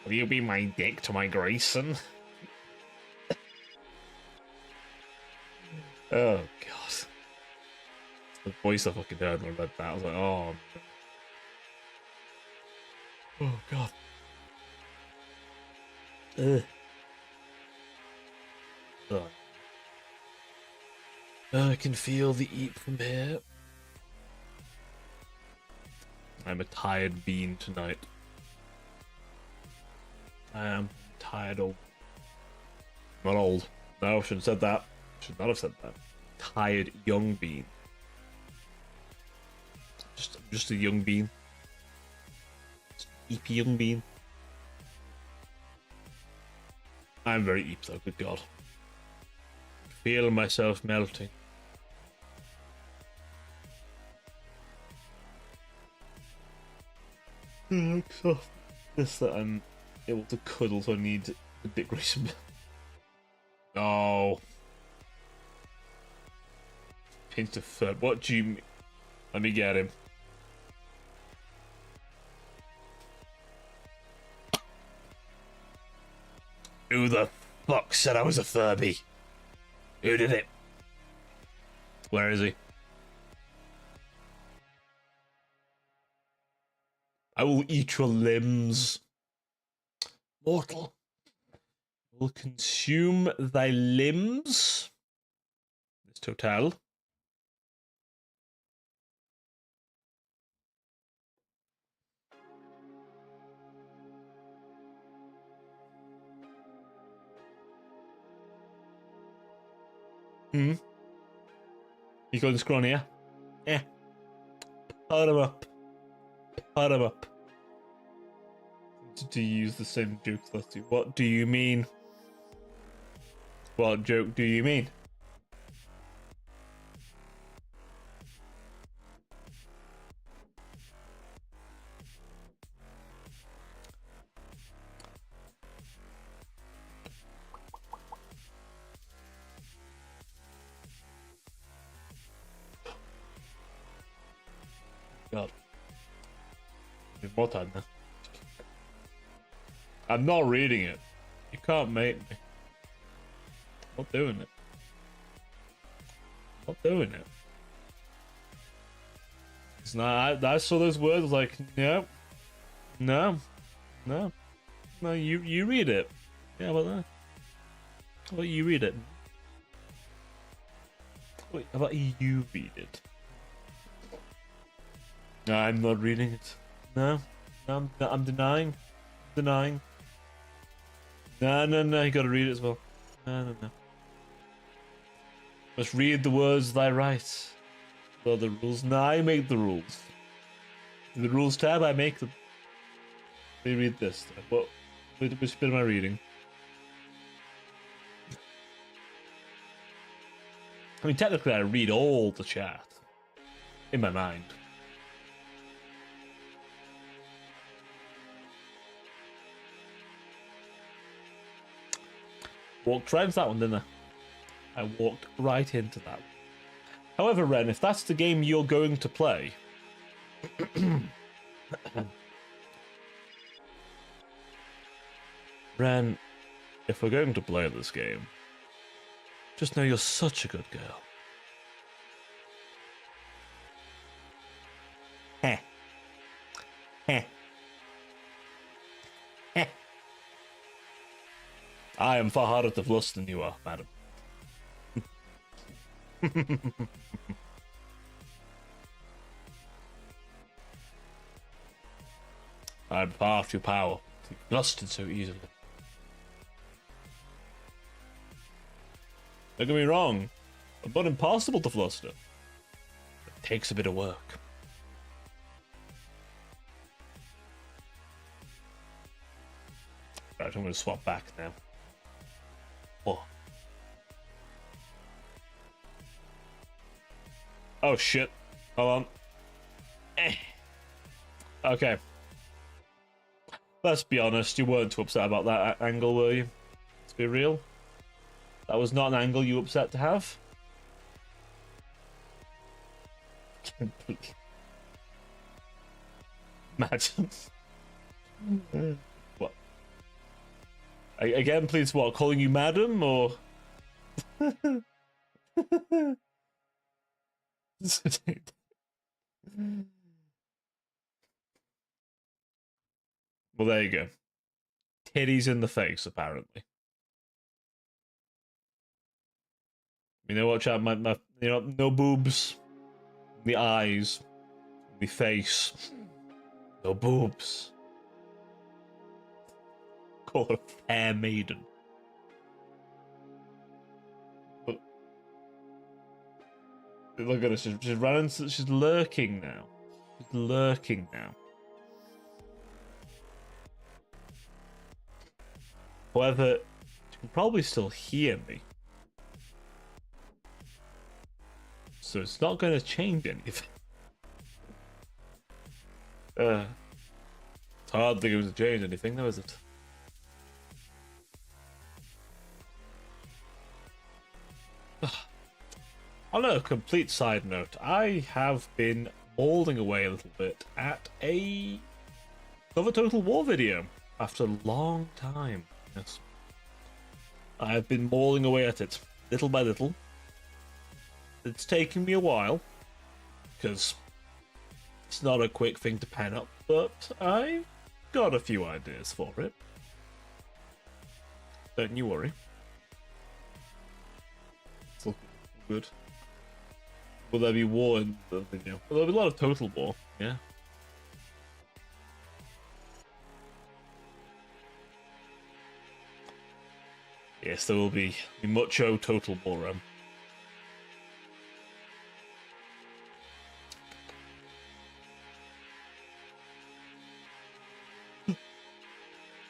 Will you be my dick to my Grayson? Oh, God. The voice I fucking heard when I read that, I was like, oh. Oh, God. Ugh. Oh. I can feel the heat from here. I'm a tired bean tonight. I am tired old. Not old. No, I shouldn't have said that. Should not have said that. Tired young bean. Just a young bean. Just an eepy young bean. I'm very eep though, good God. Feel myself melting. Just that I'm able to cuddle, so I need a Dick Grayson. Oh. Pinch to third. What do you mean? Let me get him. Who the fuck said I was a Furby? Who did it? Where is he? I will eat your limbs. Mortal. I will consume thy limbs. This total. You going scrawny, yeah? Yeah. Put him up. Put him up. to use the same joke last week. What do you mean? What joke do you mean? God. More time now. I'm not reading it. You can't make me. I'm not doing it. I'm not doing it. It's not. I saw those words like, no, no, no, no. You read it. Yeah, how about that? How about you read it? Wait, how about you read it? No, I'm not reading it. No, no, I'm denying. Denying. No, no, no. You gotta read it as well. No, no, no. Must read the words that I write. So the rules. No, I make the rules. In the rules tab, I make them. Let me read this. What? Which bit am I reading? I mean, technically, I read all the chat in my mind. Walked right into that one, didn't I? I walked right into that. However, Ren, if that's the game you're going to play, Ren, if we're going to play this game, just know you're such a good girl. Heh. Heh. Heh. I am far harder to flush than you are, madam. I'm far too powerful to be flustered so easily. Don't get me wrong, but impossible to fluster. It takes a bit of work. Right, I'm going to swap back now. Oh. Oh shit. Hold on. Okay. Let's be honest, you weren't too upset about that angle, were you? Let's be real. That was not an angle you were upset to have. Imagine. What? Again, please, what? Calling you madam, or? Well, there you go. Titties in the face, apparently. You know what, chat? No boobs. The eyes. The face. No boobs. Call her a fair maiden. Look at her. She's running. She's lurking now. She's lurking now. However, she can probably still hear me. So it's not going to change anything. It's hardly going to change anything, though, is it? On a complete side note, I have been mauling away a little bit at another Total War video after a long time. Yes, I have been mauling away at it little by little. It's taken me a while because it's not a quick thing to pen up, but I got a few ideas for it. Don't you worry. It's looking good. Will there be war in the video? Well, there'll be a lot of Total War, yeah. Yes, there will be mucho Total War.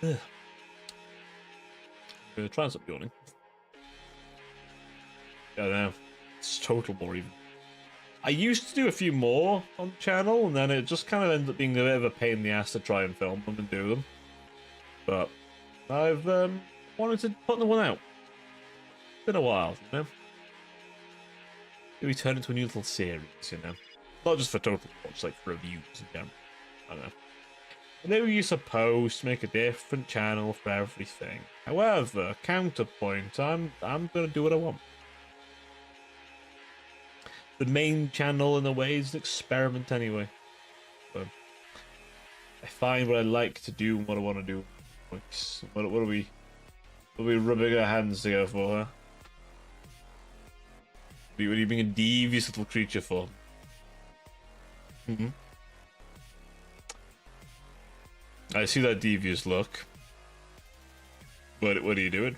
Ugh. I'm gonna try and stop yawning. I don't know. It's total bore even. I used to do a few more on the channel, and then it just kind of ended up being a bit of a pain in the ass to try and film them and do them. But I've wanted to put the one out. It's been a while, you know? Maybe turn it into a new little series, you know? Not just for Total War, just like for reviews in general. I don't know. Maybe you're supposed to make a different channel for everything. However, counterpoint, I'm gonna do what I want. The main channel, in a way, is an experiment anyway. So, I find what I like to do and what I want to do. What are we rubbing our hands together for, huh? What are you being a devious little creature for? I see that devious look. What are you doing?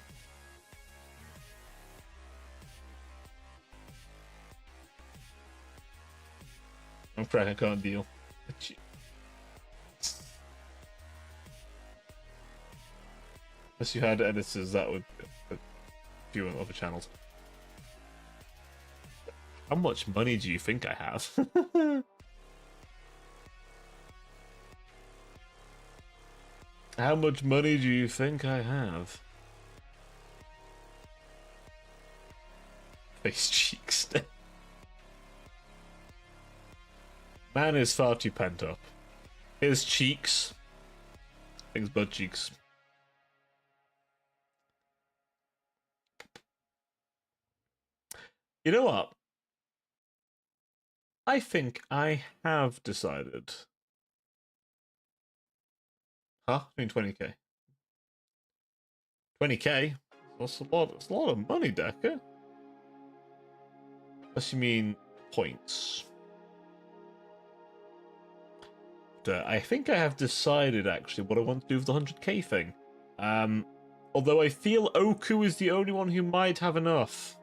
I'm crack, I can't deal. Unless you had editors, that would a few other channels. How much money do you think I have? How much money do you think I have? Face cheeks. Man is far too pent up. His cheeks. Things butt cheeks. You know what? I think I have decided. Huh? I mean 20k. 20k? That's a lot. That's a lot of money, Decker. Unless you mean points. I think I have decided actually what I want to do with the 100k thing. Although I feel Oku is the only one who might have enough.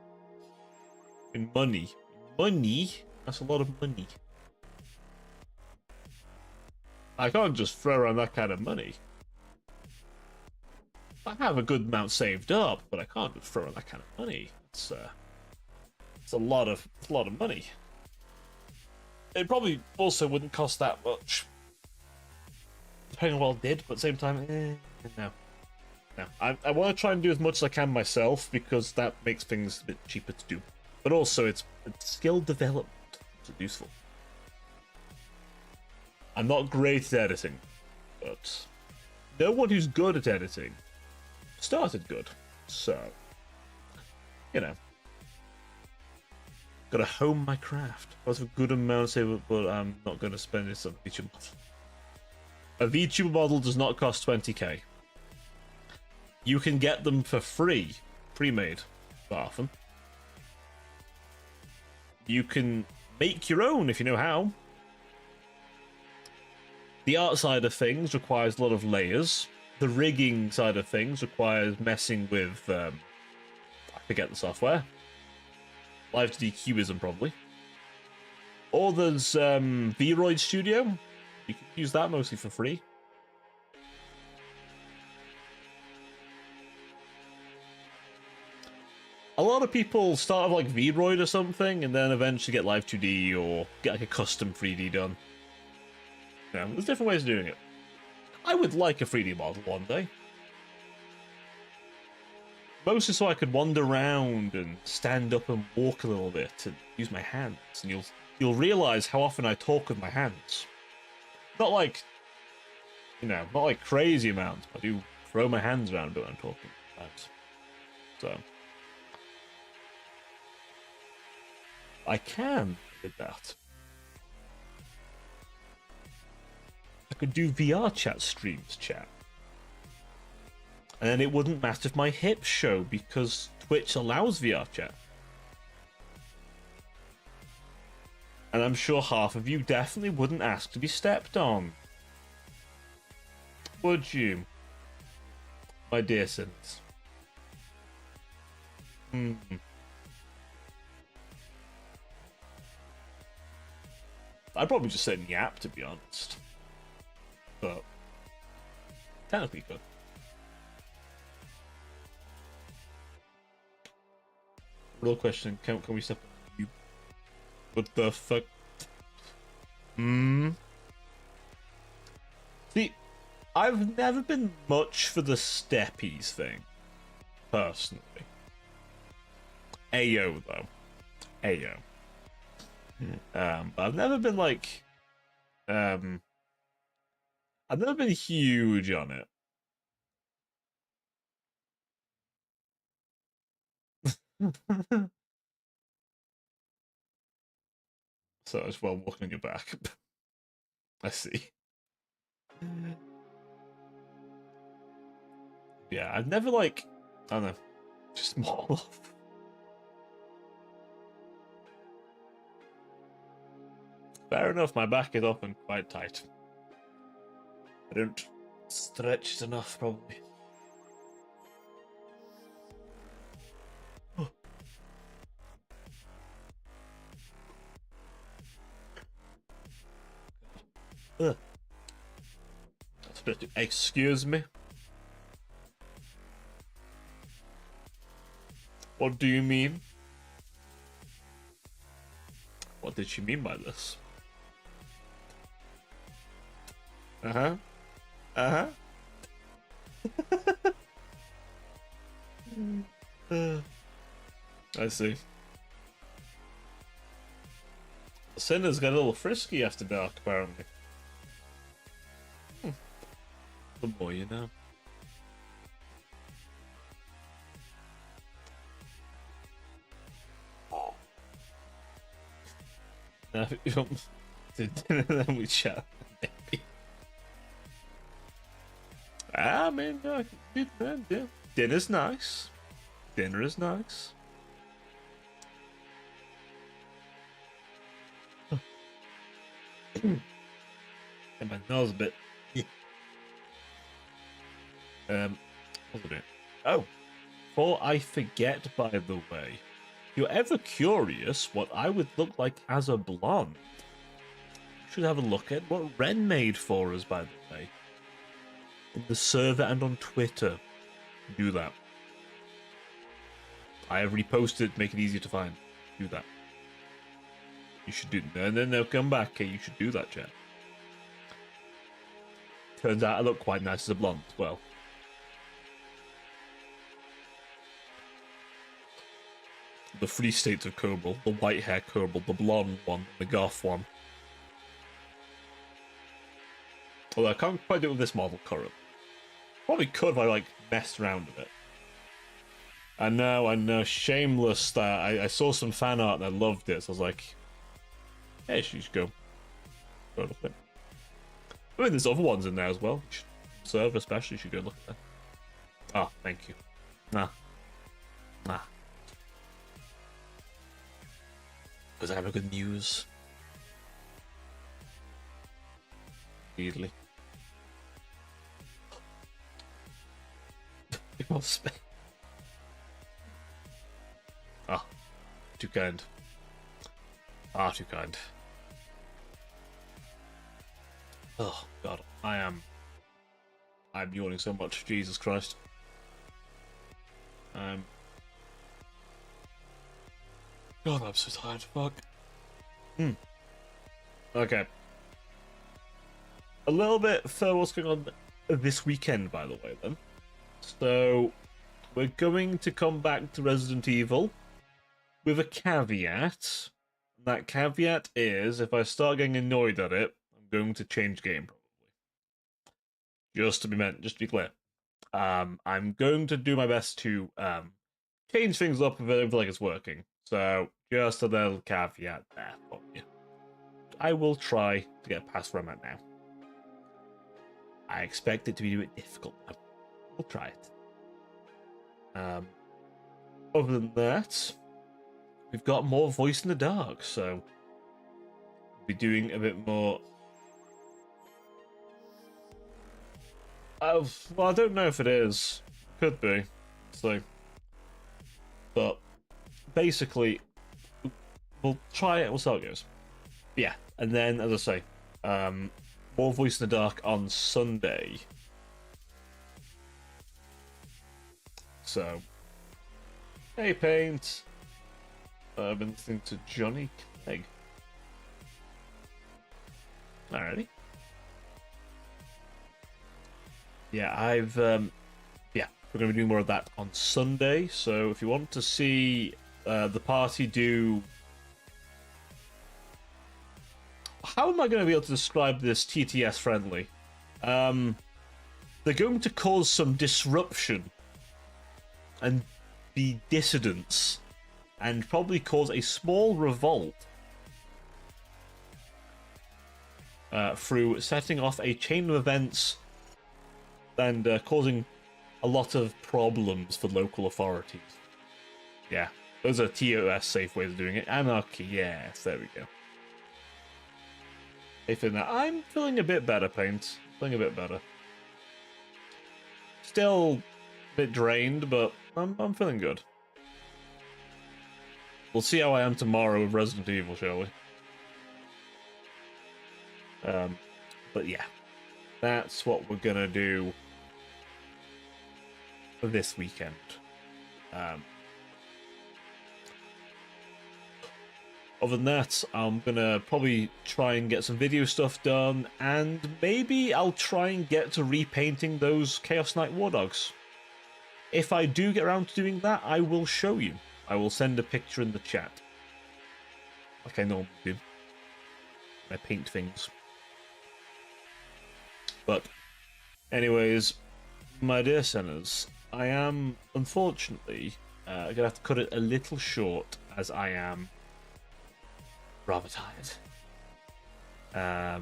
In money. Money? That's a lot of money. I can't just throw around that kind of money. I have a good amount saved up, but I can't just throw around that kind of money. It's a lot of money. It probably also wouldn't cost that much. Depending on what I did, but at the same time, no. No. I want to try and do as much as I can myself, because that makes things a bit cheaper to do. But also, it's skill development, which is useful. I'm not great at editing, but no one who's good at editing started good. So, you know, gotta hone my craft. That's a good amount, say, but I'm not gonna spend this on a VTuber model. A VTuber model does not cost 20k. You can get them for free, pre-made, often. You can make your own if you know how. The art side of things requires a lot of layers. The rigging side of things requires messing with, I forget the software. Live2D Cubism, probably. Or there's Vroid Studio. You can use that mostly for free. A lot of people start with like Vroid or something, and then eventually get Live2D or get like a custom 3D done. Yeah, there's different ways of doing it. I would like a 3D model one day. Mostly so I could wander around and stand up and walk a little bit and use my hands, and you'll realize how often I talk with my hands. Not like, you know, not like crazy amounts, but I do throw my hands around a bit when I'm talking. So I can do that. I could do VR chat streams, chat. And then it wouldn't matter if my hips show, because Twitch allows VR chat. And I'm sure half of you definitely wouldn't ask to be stepped on. Would you? My dear sins. I'd probably just say yap, to be honest. But technically good. Real question: Can we step? You? What the fuck? Hmm. See, I've never been much for the steppies thing, personally. Ayo though, Ayo. I've never been like, um, I've never been huge on it. So as well walking on your back. I see. Yeah, I've never like, I don't know, just more off. Fair enough, my back is often quite tight. I don't stretch it enough, probably. Ugh. Excuse me? What do you mean? What did she mean by this? Uh-huh. Uh-huh. I see. Sinners got a little frisky after dark, apparently. The more you know. Now, if you want to dinner, then we chat. Maybe. I mean, yeah. Dinner's nice. Dinner is nice. And my nose a bit. What's it? Oh, before I forget, by the way, if you're ever curious what I would look like as a blonde, you should have a look at what Ren made for us, by the way. In the server and on Twitter. Do that. I have reposted, make it easier to find. Do that. You should do. No, come back. Okay, you should do that, chat. Turns out I look quite nice as a blonde as well. The three states of Kerbal, the white hair Kerbal, the blonde one, the goth one. Although I can't quite do it with this model currently. Probably could if I like messed around with it. I know, shameless that I saw some fan art and I loved it, so I was like, hey, she should go look at it. I mean, there's other ones in there as well. Serve especially, you should go look at that. Oh, thank you. Nah. Because I have a good news. Easily. Ah, too kind. Ah, too kind. Oh god, I'm yawning so much. Jesus Christ. God, I'm so tired. Fuck. Okay. A little bit for what's going on this weekend, by the way, then. So, we're going to come back to Resident Evil with a caveat. That caveat is, if I start getting annoyed at it, I'm going to change game, probably. Just to be clear. I'm going to do my best to change things up if I don't feel like it's working. So, just a little caveat there for you. I will try to get past where I'm at now. I expect it to be a bit difficult. We'll try it. Other than that, we've got more Voice in the Dark, so we'll be doing a bit more. Well, I don't know if it is. Could be. So, but basically, we'll try it. We'll see how it goes. Yeah, and then as I say, more Voice in the Dark on Sunday. So, hey, Paint. I've been listening to Johnny Clegg. Alrighty. Yeah, yeah, we're going to be doing more of that on Sunday. So if you want to see the party do... How am I going to be able to describe this TTS friendly? They're going to cause some disruption and be dissidents and probably cause a small revolt through setting off a chain of events and causing a lot of problems for local authorities. Yeah, those are TOS safe ways of doing it. Anarchy, yes, there we go. I'm feeling a bit better, Paint. Feeling a bit better. Still a bit drained, but I'm feeling good. We'll see how I am tomorrow with Resident Evil, shall we? But yeah, that's what we're gonna do for this weekend. Other than that, I'm gonna probably try and get some video stuff done, and maybe I'll try and get to repainting those Chaos Knight War Dogs. If I do get around to doing that, I will show you. I will send a picture in the chat, like I normally do. I paint things. But, anyways, my dear sinners, I am, unfortunately, going to have to cut it a little short, as I am rather tired. I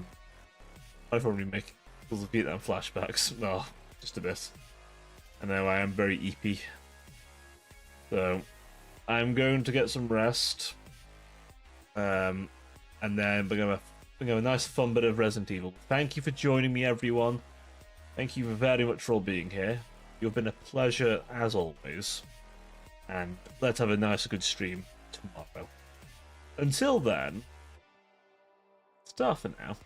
probably make little Vietnam flashbacks. No, just a bit. I know I am very eepy. So, I'm going to get some rest. And then we're going to have a nice fun bit of Resident Evil. Thank you for joining me, everyone. Thank you very much for all being here. You've been a pleasure as always. And let's have a nice good stream tomorrow. Until then, it's for now.